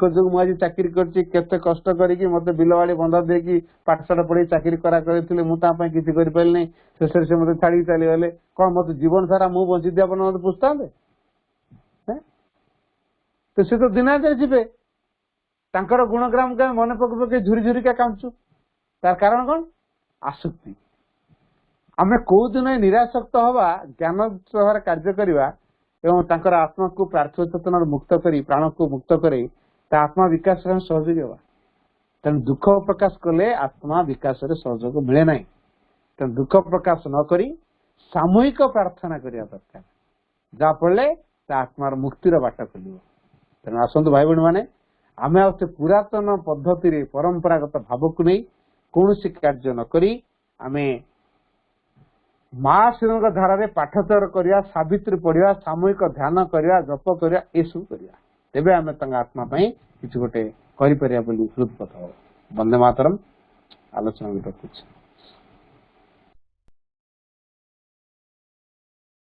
जो मुझे चाकरी करते कष्ट करके मत बिलवाड़ी बंधा देकी पाठशाला पढ़े चाकरी करा मुझे किसी करें शेष से मत छाड़ी चलीगले कौन मत जीवन सारा मुझे बंची दिया मत पूछता तो सी तो दिन जी गुणग्राम के मन पक पक झुरी झुरिका कांचु तार कारण कौन आसक्ति आम कौ दिन निराशक्त हवा ज्ञान सह कार्य करवा एवं तांकर आत्मा को पार्थिव चेतन मुक्त करी प्राण को मुक्त करे आत्मा विकास सहयोगी हवा। तेणु दुख प्रकाश कले आत्मा विकास सहयोग मिले ना। तेणु दुख प्रकाश नक सामूहिक प्रार्थना करने दरकार जहाँफल आत्मार मुक्तिर बाट खोल। तेणु आसतु भाई भणी मैंने आम आ पुरातन पद्धति परंपरागत भाव को नहीं कौन कार्य नक आम महाशिव धारा पाठचर करवा सावित्री पढ़ा सामूहिक ध्यान करवा जप करवा यू करवा तेबे आम आत्मा किसी गोटे कर हृदपथ। वंदे मातरम। आलोचना रखुच्छे।